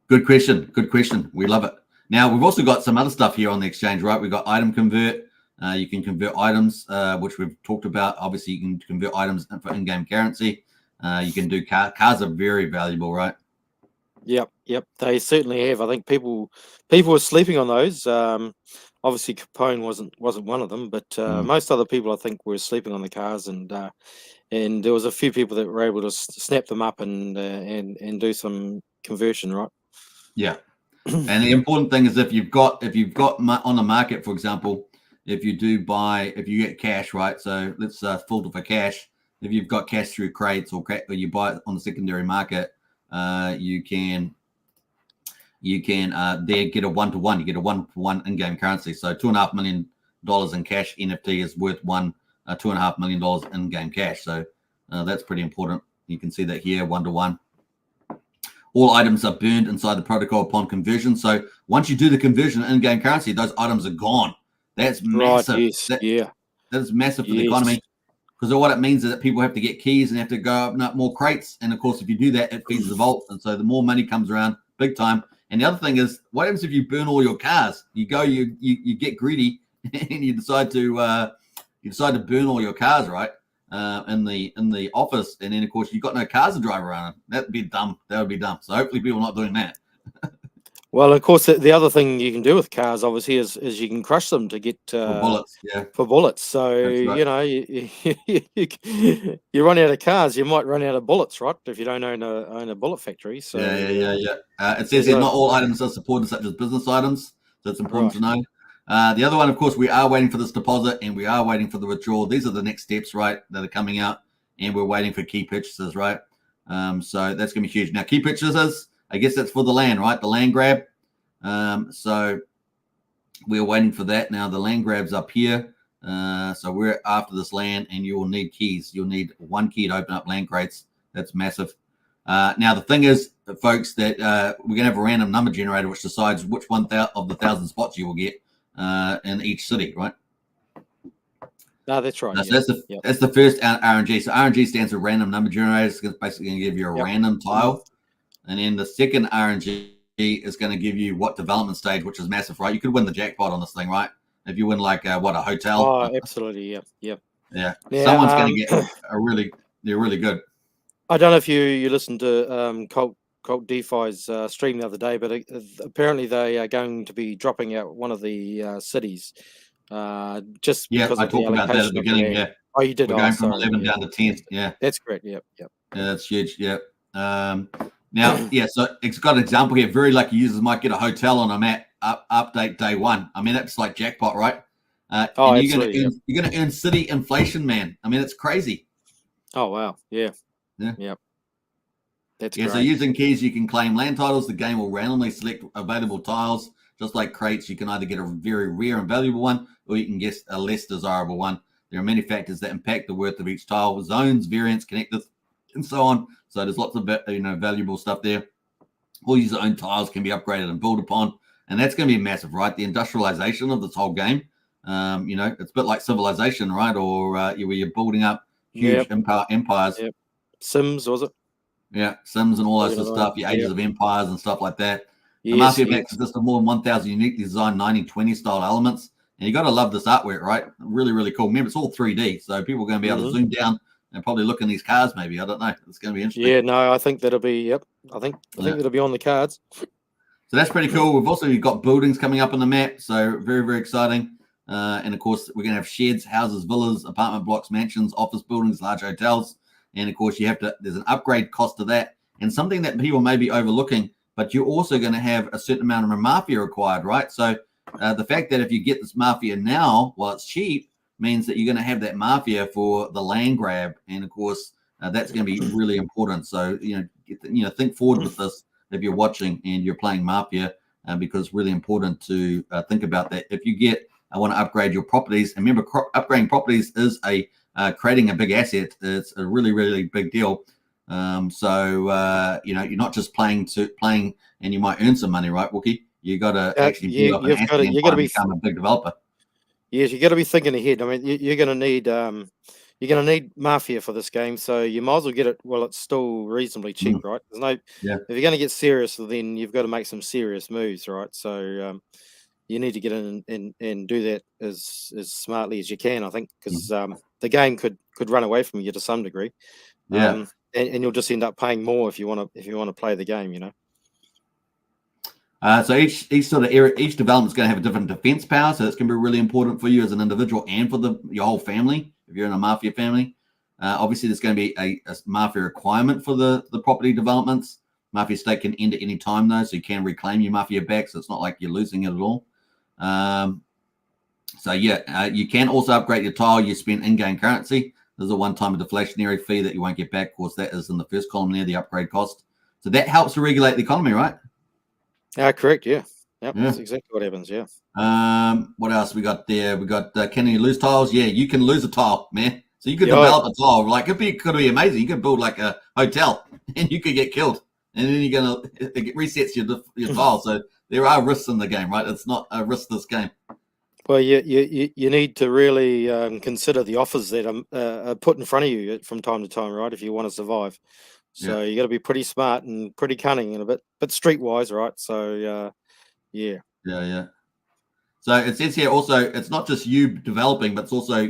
Good question. Good question. We love it. Now, we've also got some other stuff here on the exchange, right? We've got item convert. You can convert items, which we've talked about. Obviously, you can convert items for in-game currency. You can do cars are very valuable, right? Yep. They certainly have. I think people were sleeping on those. Obviously, Capone wasn't one of them, but most other people, I think, were sleeping on the cars, and there was a few people that were able to snap them up and do some conversion, right? Yeah. And the important thing is if you've got on the market, for example, if you get cash, right? So let's filter for cash. If you've got cash through crates or you buy it on the secondary market, you can there get a 1-to-1. You get a 1-to-1 in-game currency. So $2.5 million in cash NFT is worth $2.5 million in-game cash. So that's pretty important. You can see that here, 1-to-1. All items are burned inside the protocol upon conversion. So once you do the conversion in-game currency, those items are gone. That's massive. Right, yes. That is massive for the economy. Because what it means is that people have to get keys and have to go open up more crates. And of course, if you do that, it feeds the vault. And so the more money comes around, big time. And the other thing is, what happens if you burn all your cars? You get greedy and you decide to burn all your cars, right? In the office, and then of course you've got no cars to drive around. That'd be dumb. That would be dumb. So hopefully people are not doing that. Well, of course, the other thing you can do with cars, obviously, is you can crush them to get For bullets. Yeah. For bullets. So right. you run out of cars, you might run out of bullets, right? If you don't own a bullet factory. So yeah. It says here not all items are supported, such as business items. So it's important to know. The other one, of course, we are waiting for this deposit and we are waiting for the withdrawal. These are the next steps, right, that are coming out, and we're waiting for key purchases, right? So that's going to be huge. Now, key purchases, I guess that's for the land, right? The land grab. So we're waiting for that. Now, the land grab's up here. So we're after this land, and you will need keys. You'll need one key to open up land crates. That's massive. Now, the thing is, folks, that we're going to have a random number generator which decides which one of the 1,000 spots you will get in each city, right? No, that's right. So that's the first RNG. So RNG stands for random number generator. It's basically going to give you a random tile. And then the second RNG is going to give you what development stage, which is massive, right? You could win the jackpot on this thing, right? If you win like a hotel. Oh, absolutely. Yeah. Someone's going to get they're really good. I don't know if you listened to Cult DeFi's stream the other day, but apparently they are going to be dropping out one of the cities. Just because I talked about that at the beginning. Yeah. Oh, you did. We're going from 11 down to 10. Yeah. That's correct. Yep. Yeah, that's huge. Yeah. Now, so it's got an example here. Very lucky users might get a hotel on a map update day one. I mean, that's like jackpot, right? And you're going to earn city inflation, man. I mean, it's crazy. Oh, wow. Yeah. That's great. So using keys, you can claim land titles. The game will randomly select available tiles. Just like crates, you can either get a very rare and valuable one, or you can get a less desirable one. There are many factors that impact the worth of each tile: zones, variants, connectors, and so on. So there's lots of valuable stuff there. All user own tiles can be upgraded and built upon, and that's going to be massive, right? The industrialization of this whole game. It's a bit like Civilization, right? Or where you're building up huge empires. Yep. Sims, was it? Yeah, Sims and all that sort of stuff. Your Ages of Empires and stuff like that. The Mafia Max consists of more than 1,000 uniquely designed 1920 style elements. And you got to love this artwork, right? Really, really cool. Remember, it's all 3D. So people are going to be able to zoom down and probably look in these cars, maybe. I don't know. It's going to be interesting. Yeah, no, I think that'll be, I think that'll be on the cards. So that's pretty cool. We've also got buildings coming up on the map. So very, very exciting. And of course, we're going to have sheds, houses, villas, apartment blocks, mansions, office buildings, large hotels. And of course, there's an upgrade cost to that. And something that people may be overlooking, but you're also going to have a certain amount of MAFIA required, right? So the fact that if you get this MAFIA now, while it's cheap, means that you're going to have that MAFIA for the land grab. And of course, that's going to be really important. So, think forward with this if you're watching and you're playing MAFIA, because it's really important to think about that. If you want to upgrade your properties, and remember, upgrading properties is creating a big asset. It's a really, really big deal. You're not just playing and you might earn some money, right, Wookie? You got to actually build up an asset and become a big developer. Yes, you got to be thinking ahead. I mean, you're going to need you're going to need Mafia for this game, so you might as well get it while it's still reasonably cheap, right? There's no, Yeah. if you're going to get serious, then you've got to make some serious moves, right? So you need to get in and do that as smartly as you can, I think, because the game could run away from you to some degree. Yeah. And you'll just end up paying more if you want to play the game, So each sort of area, each development is going to have a different defense power. So it's going to be really important for you as an individual and for your whole family. If you're in a Mafia family, obviously there's going to be a Mafia requirement for the property developments. Mafia state can end at any time though, so you can reclaim your Mafia back. So it's not like you're losing it at all. So yeah, you can also upgrade your tile you spend in-game currency. There's a one-time deflationary fee that you won't get back. Of course, that is in the first column there, the upgrade cost. So that helps to regulate the economy, right? Correct. Yeah. Yep. Yeah. That's exactly what happens. Yeah. What else we got there? We got can you lose tiles? Yeah, you can lose a tile, man. So you could develop a tile. Like could be amazing. You could build like a hotel, and you could get killed, and then it resets your tile. So there are risks in the game, right? It's not a riskless game. Well, you need to really consider the offers that are put in front of you from time to time, right? If you want to survive, so you got to be pretty smart and pretty cunning and a bit streetwise, right? So yeah. So it says here also it's not just you developing, but it's also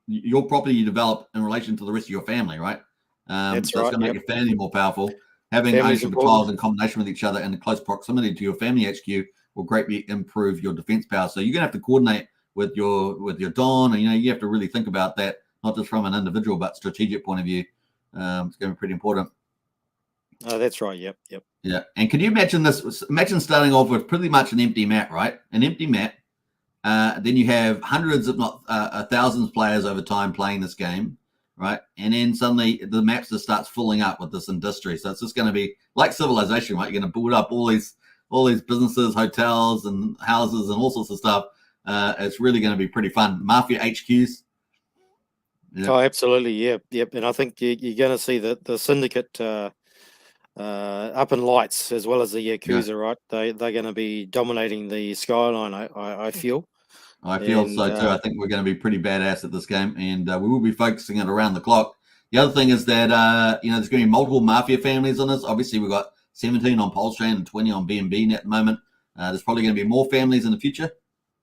your property you develop in relation to the rest of your family, right? That's so right. It's going to make your family more powerful. Having ownership of tiles in combination with each other and in close proximity to your family HQ will greatly improve your defense power. So you're going to have to coordinate with your Don, and you have to really think about that, not just from an individual but strategic point of view. It's going to be pretty important. Oh, that's right. Yep. Yeah. And can you imagine this? Imagine starting off with pretty much an empty map, right? An empty map. Then you have hundreds, if not thousands, of players over time playing this game, right? And then suddenly the map just starts filling up with this industry. So it's just going to be like Civilization, right? You're going to build up all these businesses, hotels, and houses, and all sorts of stuff. It's really going to be pretty fun. Mafia HQs. Yep. Oh, absolutely. Yep. And I think you're going to see the syndicate up in lights as well as the Yakuza, right? They're going to be dominating the skyline. I feel. I feel so too. I think we're going to be pretty badass at this game, and we will be focusing it around the clock. The other thing is that there's going to be multiple Mafia families on this. Obviously, we've got 17 on Pulsechain and 20 on BNB at the moment. There's probably going to be more families in the future.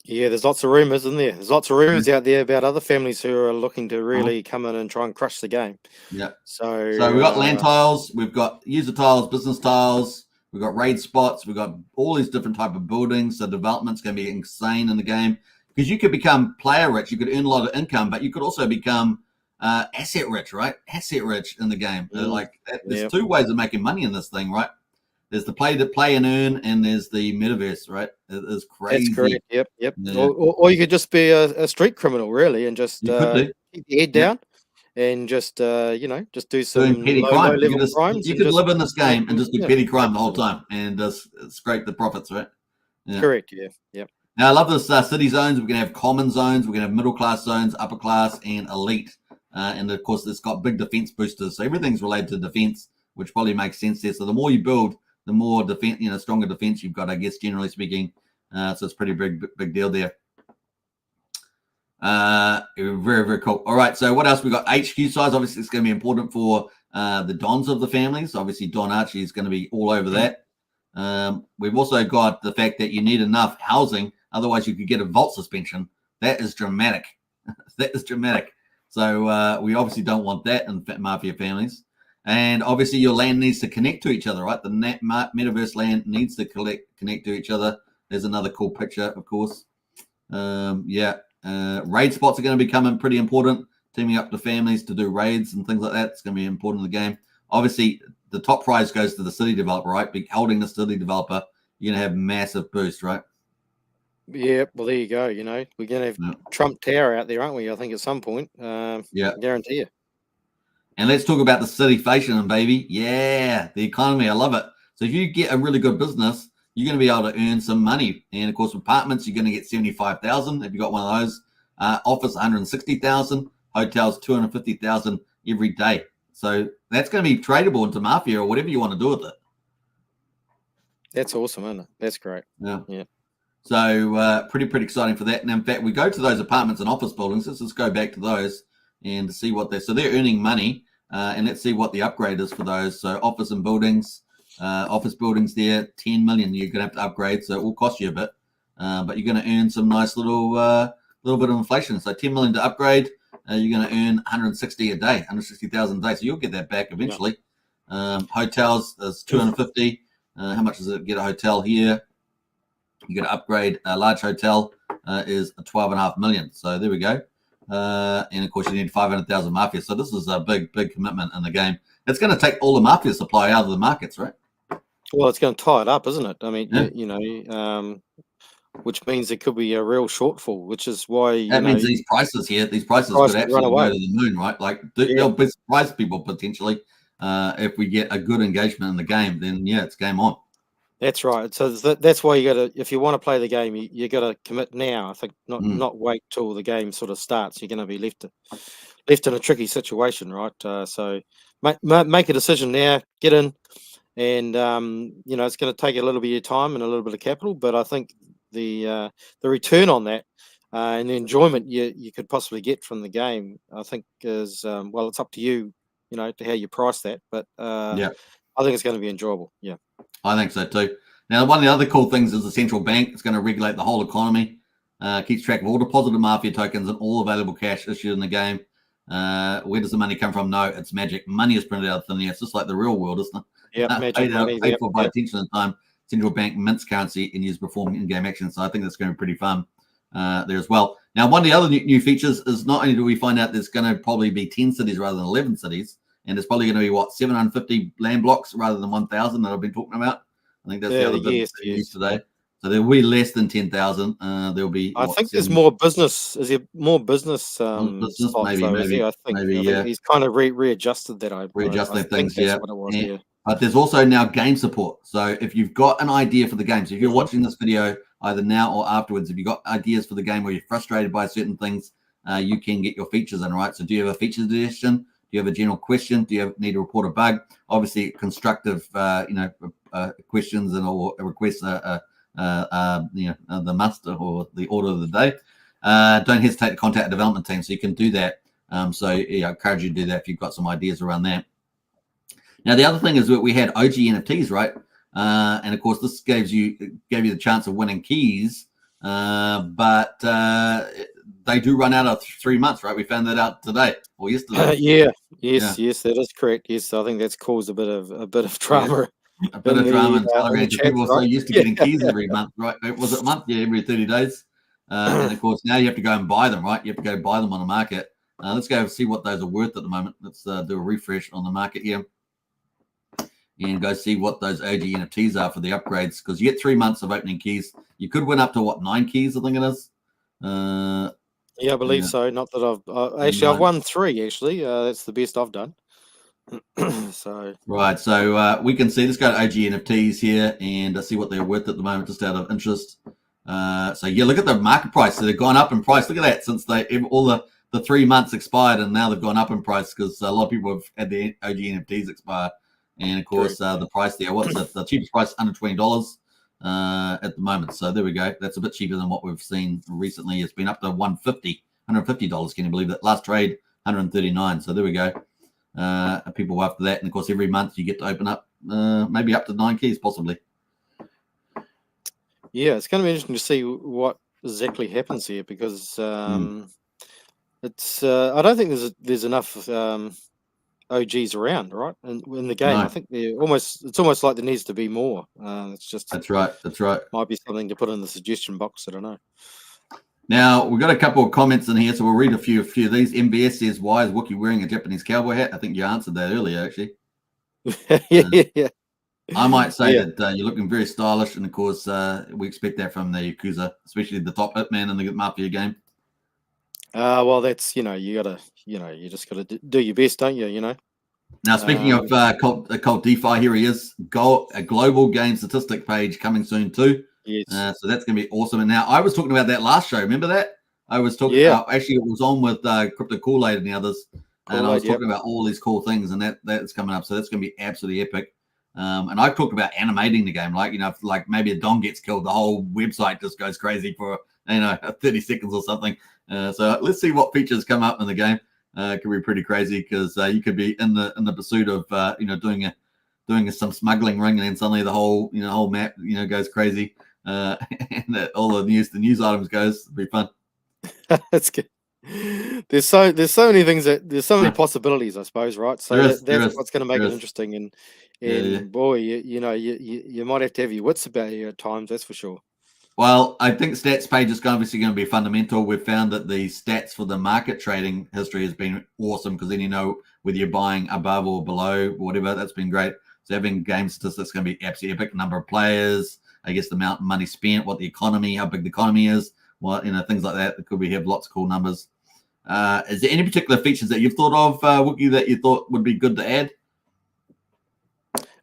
Yeah, there's lots of rumors, isn't there? There's lots of rumors out there about other families who are looking to really come in and try and crush the game. Yeah. So we've got land tiles, we've got user tiles, business tiles, we've got raid spots, we've got all these different type of buildings. So development's going to be insane in the game because you could become player rich, you could earn a lot of income, but you could also become asset rich, right? Asset rich in the game. There's two ways of making money in this thing, right? There's the play and earn, and there's the metaverse, right? It is crazy. That's correct. Yep. Yeah. Or you could just be a street criminal, really, and just keep your head down and just just do some petty crime. low-level crimes. You could live in this game and just do petty crime the whole time and just scrape the profits, right? Yeah. Correct. Yeah. Yep. Now I love this city zones. We're gonna have common zones. We're gonna have middle class zones, upper class, and elite. And of course, it's got big defense boosters. So everything's related to defense, which probably makes sense there. So the more you build, the more defense, stronger defense you've got, I guess, generally speaking. So it's pretty big deal there. Very, very cool. All right. So what else? We got HQ size. Obviously, it's going to be important for the dons of the families. Obviously, Don Archie is going to be all over that. We've also got the fact that you need enough housing. Otherwise, you could get a vault suspension. That is dramatic. That is dramatic. So we obviously don't want that in Mafia families. And obviously, your land needs to connect to each other, right? The metaverse land needs to connect to each other. There's another cool picture, of course. Raid spots are going to be becoming pretty important. Teaming up the families to do raids and things like that. It's going to be important in the game. Obviously, the top prize goes to the city developer, right? Holding the city developer, you're going to have massive boost, right? Yeah, well, there you go. We're going to have Trump Tower out there, aren't we? I think at some point. Guarantee you. And let's talk about the city fashion, baby. Yeah, the economy. I love it. So if you get a really good business, you're going to be able to earn some money. And of course, apartments, you're going to get 75,000 if you got one of those. Office, 160,000. Hotels, 250,000 every day. So that's going to be tradable into Mafia or whatever you want to do with it. That's awesome, isn't it? That's great. Yeah. So pretty exciting for that. And in fact, we go to those apartments and office buildings. Let's just go back to those. and see what they're earning money. And let's see what the upgrade is for those. So office and buildings, office buildings there, 10 million you're going to have to upgrade. So it will cost you a bit, but you're going to earn some nice little bit of inflation. So 10 million to upgrade, you're going to earn 160 a day, 160,000 a day. So you'll get that back eventually. Hotels is 250. How much does it get a hotel here? You got to upgrade a large hotel is 12.5 million. So there we go. And of course, you need 500,000 MAFIA. So this is a big commitment in the game. It's going to take all the MAFIA supply out of the markets, right? Well, it's going to tie it up, isn't it? I mean, which means there could be a real shortfall, which is why that means these prices could actually go to the moon, right? Like they'll surprise people potentially if we get a good engagement in the game. Then it's game on. That's right. So that's why you got to, if you want to play the game, you got to commit now. I think not wait till the game sort of starts. You're going to be left in a tricky situation, right? So make a decision now, get in, and it's going to take a little bit of time and a little bit of capital, but I think the return on that and the enjoyment you could possibly get from the game, I think is well, it's up to you, to how you price that, but I think it's going to be enjoyable. Yeah. I think so too. Now, one of the other cool things is the central bank. It's going to regulate the whole economy, keeps track of all deposited MAFIA tokens and all available cash issued in the game. Where does the money come from? No, it's magic. Money is printed out of thin air. It's just like the real world, isn't it? Yeah, magic money. Paid for by attention and time. Central bank mints currency and use performing in-game action. So I think that's going to be pretty fun there as well. Now, one of the other new features is not only do we find out there's going to probably be 10 cities rather than 11 cities, and there's probably going to be 750 land blocks rather than 1,000 that I've been talking about. I think that's the other bit news today. So there will be less than 10,000. There'll be. I think there's more business. Is there more business? Business maybe. I think he's kind of readjusted that. Readjusting things, that's what it was, But there's also now game support. So if you've got an idea for the game, so if you're watching this video either now or afterwards, if you've got ideas for the game where you're frustrated by certain things, you can get your features in, right? So do you have a feature suggestion? Do you have a general question? Do you need to report a bug? Obviously, constructive, questions and or requests are the must or the order of the day. Don't hesitate to contact the development team, so you can do that. I encourage you to do that if you've got some ideas around that. Now, the other thing is that we had OG NFTs, right? And of course, this gave you the chance of winning keys, but they do run out of 3 months, right? We found that out today or yesterday. Yes, that is correct. Yes, I think that's caused a bit of drama. A bit of drama and Telegram. People are so used to getting keys every month, right? Was it a month? Yeah, every 30 days. And of course, now you have to go and buy them, right? You have to go buy them on the market. Let's go see what those are worth at the moment. Let's do a refresh on the market here and go see what those OG NFTs are for the upgrades, because you get 3 months of opening keys. You could win up to 9 keys, I think it is. I believe so. Not that I've won 3 actually. That's the best I've done. So we can see, let's go to OG NFTs here and see what they're worth at the moment, just out of interest. Look at the market price. So they've gone up in price. Look at that, since all the 3 months expired, and now they've gone up in price because a lot of people have had their OG NFTs expire. And of course, the price there, what's it? The cheapest price, under $20 at the moment. So there we go. That's a bit cheaper than what we've seen recently. It's been up to $150. Can you believe that? Last trade, $139. So there we go. People after that, and of course, every month you get to open up maybe up to 9 keys, possibly. Yeah, it's going to be interesting to see what exactly happens here, because it's. I don't think there's enough OGs around, right? In the game, no. I think it's almost like there needs to be more. It's just that's right. Might be something to put in the suggestion box. I don't know. Now we've got a couple of comments in here, so we'll read a few of these. MBS says, "Why is Wookie wearing a Japanese cowboy hat?" I think you answered that earlier, actually. Yeah. I might say that you're looking very stylish, and of course, we expect that from the Yakuza, especially the top hitman in the MAFIA game. Well, that's you just gotta do your best, don't you? Now, speaking of Cult DeFi, here he is. A global game statistic page coming soon too. Yes. So that's going to be awesome. And now I was talking about that last show. Remember that? I was talking about, actually, it was on with Crypto Kool-Aid and the others. And I was talking about all these cool things, and that's coming up. So that's going to be absolutely epic. And I talked about animating the game. Like maybe a Dom gets killed, the whole website just goes crazy for 30 seconds or something. So let's see what features come up in the game. could be pretty crazy because you could be in the pursuit of doing some smuggling ring, and then suddenly the whole map goes crazy, and all the news items goes. It'd be fun. That's good. There's so many things there's so many possibilities, I suppose, right? So that's what's going to make it interesting. And boy, you might have to have your wits about you at times. That's for sure. Well, I think stats page is obviously going to be fundamental. We've found that the stats for the market trading history has been awesome because then you know whether you're buying above or below, or whatever. That's been great. So having game statistics is going to be absolutely epic. Number of players, I guess the amount of money spent, what the economy, how big the economy is, things like that. It could be have lots of cool numbers. Is there any particular features that you've thought of, Wookie, that you thought would be good to add?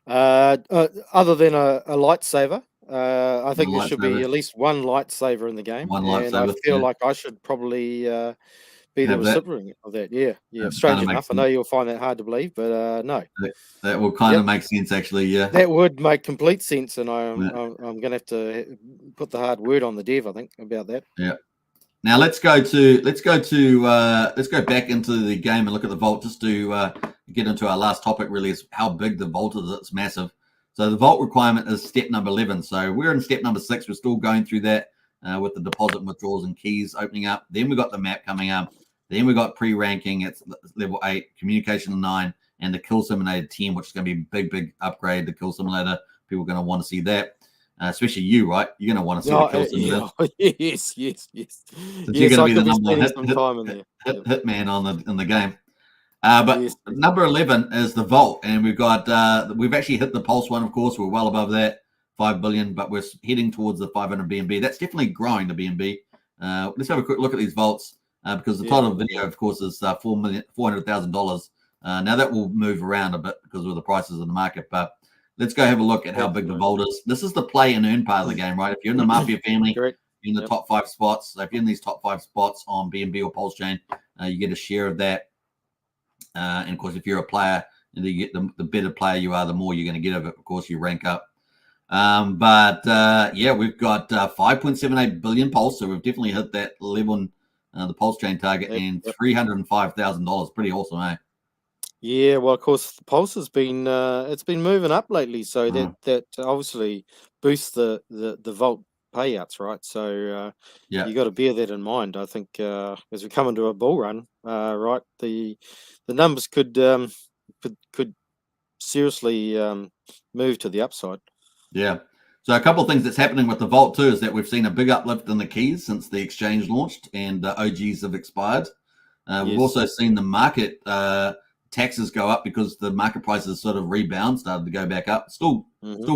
Other than a lightsaber, I think there should be at least one lightsaber in the game. And I feel like I should probably be the recipient of that. Yeah. Strange enough, I know you'll find that hard to believe, but no. That will kind of make sense, actually. Yeah, that would make complete sense, and I'm going to have to put the hard word on the dev, I think, about that. Yeah. Now let's go back into the game and look at the vault just to get into our last topic. Really, is how big the vault is. It's massive. So the vault requirement is step number 11. So we're in step number 6. We're still going through that with the deposit and withdrawals and keys opening up. Then we got the map coming up. Then we got pre-ranking. It's level 8, communication 9, and the kill simulator 10, which is going to be a big upgrade. The kill simulator, people are going to want to see that. Especially you, right? You're going to want to see the kill simulator. Yes. So you're going to be the number hitman in the game. But number 11 is the vault, and we've actually hit the Pulse one. Of course, we're well above that, 5 billion, but we're heading towards the 500 BNB. That's definitely growing the BNB. Let's have a quick look at these vaults because the title of the video, of course, is $400,000. Now that will move around a bit because of the prices in the market, but let's go have a look at how big the vault is. This is the play and earn part of the game, right? If you're in the Mafia family, you're in the top 5 spots. So if you're in these top 5 spots on BNB or Pulsechain, you get a share of that. And of course, if you're a player, you get the better player you are, the more you're going to get of it. Of course, you rank up. We've got 5.78 billion Pulse, so we've definitely hit that level, the Pulsechain target, and $305,000. Pretty awesome, eh? Yeah, well, of course, the Pulse has been it's been moving up lately, so that obviously boosts the vault payouts, right? So you got to bear that in mind. I think as we come into a bull run, right, the numbers could seriously move to the upside. Yeah. So a couple of things that's happening with the vault too is that we've seen a big uplift in the keys since the exchange launched and the OGs have expired. We've also seen the market taxes go up because the market prices sort of rebound, started to go back up. Still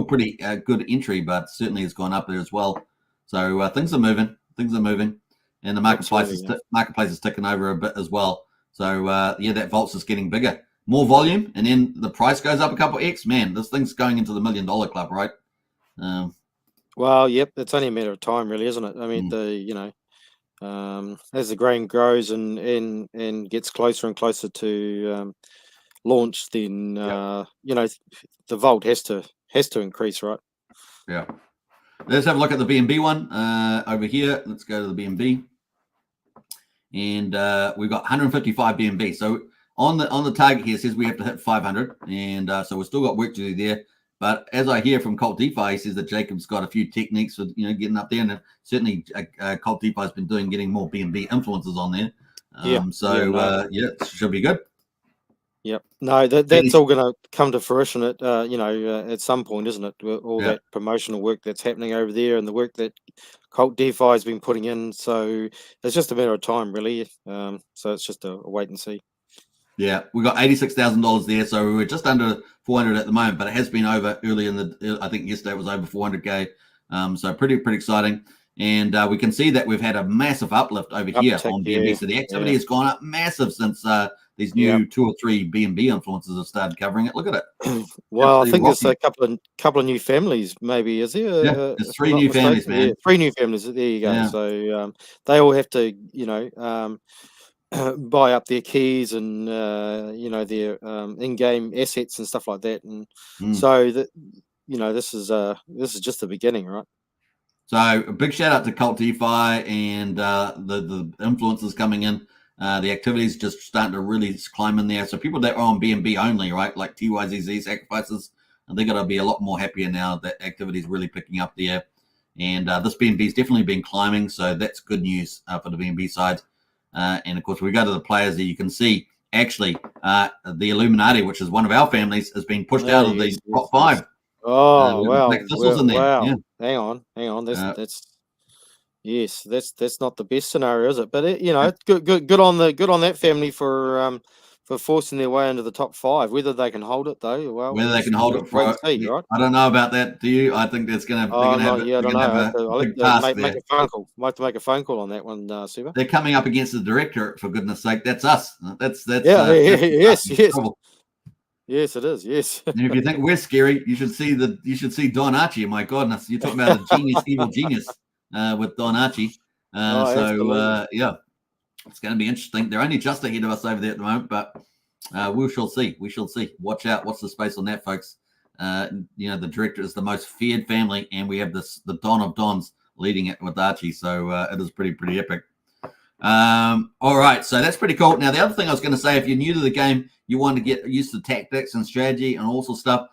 pretty good entry, but certainly it's gone up there as well. So things are moving, and the marketplace is ticking over a bit as well. So that vault's is getting bigger, more volume, and then the price goes up a couple X. Man, this thing's going into the $1 million club, right? Well, yep, it's only a matter of time, really, isn't it? I mean, as the grain grows and gets closer and closer to launch, then the vault has to increase, right? Yeah. Let's have a look at the BNB one over here. Let's go to the BNB, and we've got 155 BNB. So on the target here, it says we have to hit 500, and so we've still got work to do there. But as I hear from Cult DeFi, he says that Jacob's got a few techniques for getting up there, and certainly Cult DeFi has been getting more BNB influencers on there. It should be good. Yep. No, that's all going to come to fruition at some point, isn't it? All that promotional work that's happening over there and the work that Cult DeFi has been putting in. So it's just a matter of time, really. So it's just a wait and see. Yeah, we got $86,000 there, so we're just under 400 at the moment, but it has been over early I think yesterday it was over 400K. So pretty exciting. And we can see that we've had a massive uplift over here on BNB. So the activity has gone up massive since these new 2 or 3 BNB influencers have started covering it. Look at it. Well, I think there's a couple of new families, maybe. Is there? There's 3 new families, man. Yeah, 3 new families. There you go. Yeah. So they all have to, buy up their keys and their in-game assets and stuff like that, and so that this is just the beginning, right? So a big shout out to Cult DeFi and the influencers coming in. The activities just starting to really climb in there. So people that are on BNB only, right, like TYZZ sacrifices, and they're going to be a lot more happier now that activity is really picking up there. And this BNB has definitely been climbing, so that's good news for the BNB side. And of course, we go to the players there. You can see actually the Illuminati, which is one of our families, has been pushed out of the top 5. Oh wow! In there. Wow! Yeah. Hang on. That's not the best scenario, is it? But it's good on that family for forcing their way into the top 5. Whether they can hold it though, well, whether they can hold it wait for, and see, right? I don't know about that. Do you? I think that's gonna. Oh, I don't know. I'll have to make a phone call. Might have to make a phone call on that one, Super. They're coming up against the directorate, for goodness sake. That's us. That's yes. Yes, it is. Yes. And if you think we're scary, you should see Don Archie. My goodness, you're talking about a genius, evil genius with Don Archie. Yeah, it's going to be interesting. They're only just ahead of us over there at the moment, but we shall see. We shall see. Watch out. Watch the space on that, folks. The director is the most feared family, and we have the Don of Dons leading it with Archie. So it is pretty epic. All right, so that's pretty cool. Now, the other thing I was going to say, if you're new to the game, you want to get used to tactics and strategy and all sorts of stuff.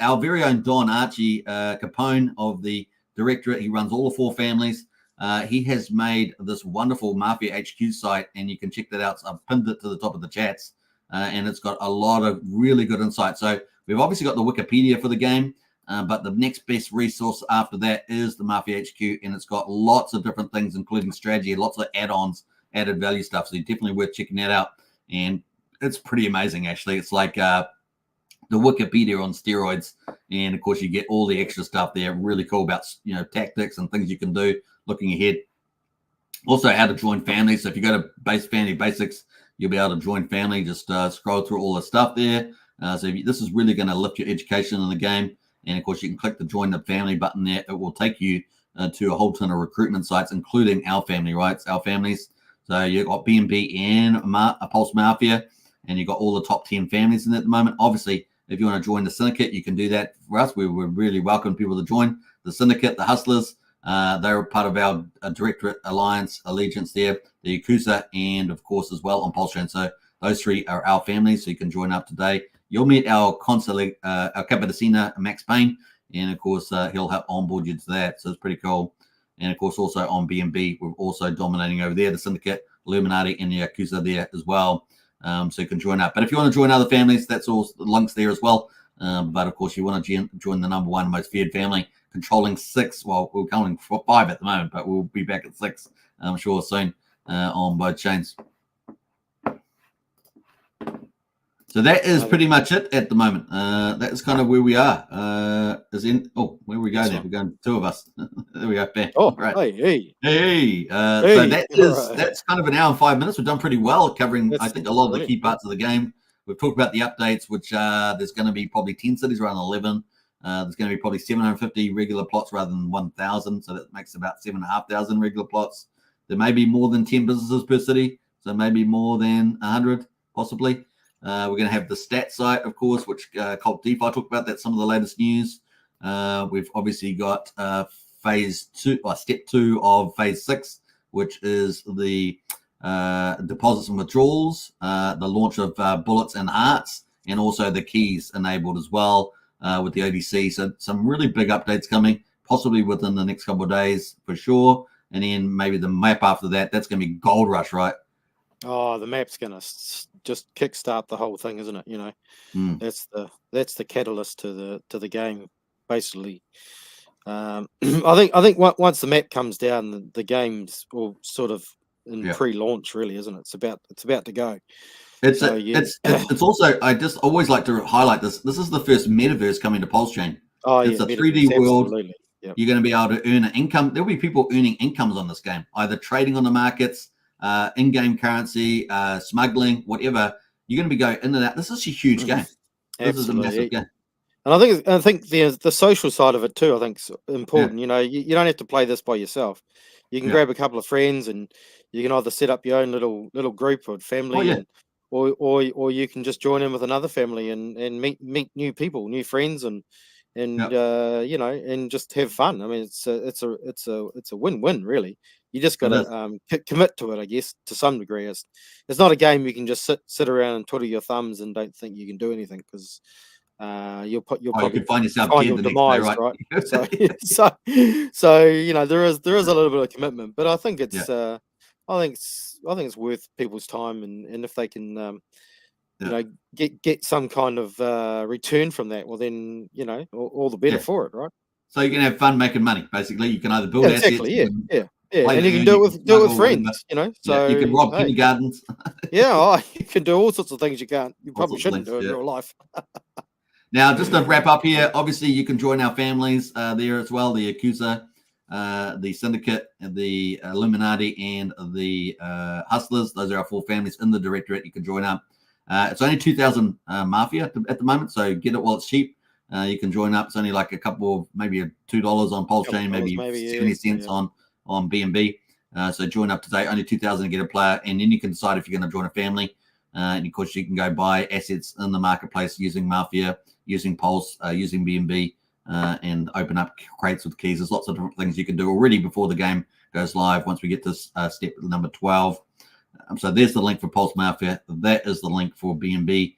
Our very own Don Archie Capone of the directorate, he runs all the 4 families. He has made this wonderful Mafia HQ site, and you can check that out. So I've pinned it to the top of the chats, and it's got a lot of really good insight. So we've obviously got the Wikipedia for the game, but the next best resource after that is the Mafia HQ, and it's got lots of different things, including strategy, lots of add-ons, added value stuff. So definitely worth checking that out. And it's pretty amazing, actually. It's like the Wikipedia on steroids, and of course you get all the extra stuff there. Really cool about tactics and things you can do looking ahead. Also, how to join families. So if you go to Base Family Basics, you'll be able to join family. Just scroll through all the stuff there. This is really going to lift your education in the game. And of course, you can click the join the family button there. It will take you to a whole ton of recruitment sites, including our family, right? It's our families. So you've got BNB and Pulse Mafia, and you've got all the top 10 families in at the moment. Obviously, if you want to join the syndicate, you can do that for us. We would really welcome people to join the syndicate, the hustlers. They're part of our directorate alliance allegiance there, the Yakuza, and of course as well on Pulsechain. So those 3 are our families, so you can join up today. You'll meet our consul, our Capitacina, Max Payne, and of course he'll help onboard you to that. So it's pretty cool. And of course also on BNB, we're also dominating over there, the syndicate, Illuminati, and the Yakuza there as well. So you can join up. But if you want to join other families, that's all the links there as well. But of course, you want to join the number 1 most feared family, controlling 6. Well, we're calling for 5 at the moment, but we'll be back at 6, I'm sure, soon on both chains. So that is pretty much it at the moment. That is kind of where we are. Where we go there? We're going 2 of us. There we go. Back. Oh, right. Hey. So that's kind of an hour and 5 minutes. We've done pretty well covering, I think, a lot of the key parts of the game. We've talked about the updates, which there's going to be probably 10 cities, around 11. There's going to be probably 750 regular plots rather than 1,000. So that makes about 7,500 regular plots. There may be more than 10 businesses per city. So maybe more than 100, possibly. We're going to have the stat site, of course, which Cult DeFi talked about. That's some of the latest news. We've obviously got step 2 of phase 6, which is the deposits and withdrawals, the launch of bullets and hearts, and also the keys enabled as well with the ODC. So some really big updates coming, possibly within the next couple of days for sure. And then maybe the map after that, that's going to be Gold Rush, right? Oh, the map's going to just kickstart the whole thing, isn't it? That's the catalyst to the game, basically. I think once the map comes down, the game's all sort of in pre-launch, really, isn't it? It's about to go. It's also, I just always like to highlight this. This is the first metaverse coming to Pulsechain. It's a 3D world. Yep. You're going to be able to earn an income. There'll be people earning incomes on this game, either trading on the markets, in-game currency, smuggling, whatever. You're going to be going in and out. This is a huge game. This is a massive game. And I think the social side of it too, I think, is important. You don't have to play this by yourself. You can grab a couple of friends, and you can either set up your own little group or family, or you can just join in with another family and meet new people, new friends, and and just have fun. I mean, it's a win-win, really. You just got to commit to it, I guess, to some degree. It's not a game you can just sit around and twiddle your thumbs and don't think you can do anything, because you'll probably you could find yourself find dead your the next day, demise, right? So you know, there is a little bit of commitment, but I think it's I think it's worth people's time, and if they can you know, get some kind of return from that, well then, you know, all the better for it, right? So you can have fun making money. Basically, you can either build assets, exactly, and you can you do it with smuggle, friends, you know. So you can rob kindergartens. You can do all sorts of things you probably shouldn't do in real life. Now, just to wrap up here, obviously you can join our families there as well, the Yakuza, the Syndicate, the Illuminati, and the Hustlers. Those are our 4 families in the directorate. You can join up. It's only 2,000 MAFIA at the moment, so get it while it's cheap. You can join up. It's only like a couple of, maybe $2 on Pulsechain, maybe 70 cents on BNB. So join up today. Only 2,000 to get a player, and then you can decide if you're going to join a family. And of course, you can go buy assets in the marketplace using MAFIA, using Pulse, using BNB, and open up crates with keys. There's lots of different things you can do already before the game goes live. Once we get to step number 12. So there's the link for Pulse Mafia. That is the link for BNB.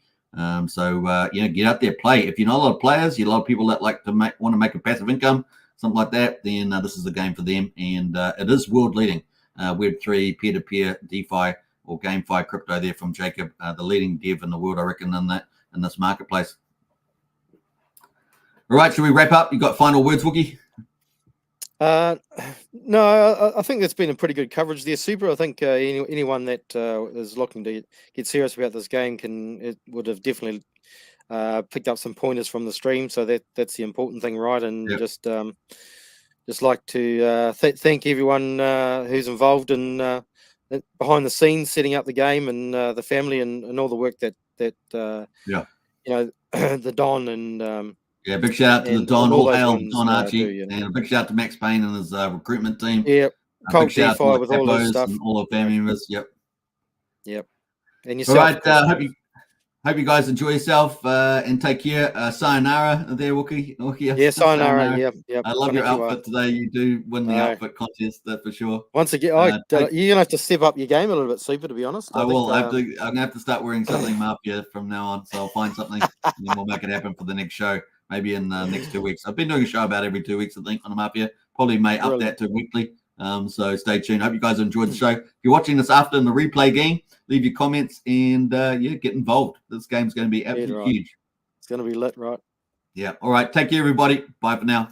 So get out there, play. If you're not a lot of players, you're a lot of people that like to want to make a passive income, something like that, then this is the game for them. And it is world leading. Web3, peer-to-peer, DeFi, or GameFi crypto there from Jacob, the leading dev in the world, I reckon, in this marketplace. All right, should we wrap up? You got final words, Wookie? No, I think it's been a pretty good coverage there, Super. I think anyone that is looking to get serious about this game would have definitely picked up some pointers from the stream. So that's the important thing, right? And just like to thank everyone who's involved in behind the scenes setting up the game, and the family, and all the work that you know, the Don and big shout out to the Don, all hail Don Archie, and a big shout out to Max Payne and his recruitment team. Cold DeFi with all this stuff, and all the family members. Yep. And yourself. All right, hope you guys enjoy yourself and take care. Sayonara there, Wookie. Sayonara. Yep. I love your outfit today. You do win the outfit contest, that's for sure. Once again, you're gonna have to step up your game a little bit, Super. To be honest, I will. I'm gonna have to start wearing something Mafia from now on. So I'll find something, and then we'll make it happen for the next show. Maybe in the next 2 weeks. I've been doing a show about every 2 weeks, I think, on the Mafia. Probably may up that to weekly. So stay tuned. Hope you guys enjoyed the show. If you're watching this after in the replay game, leave your comments and get involved. This game's going to be absolutely huge. It's going to be lit, right? Yeah. All right. Take care, everybody. Bye for now.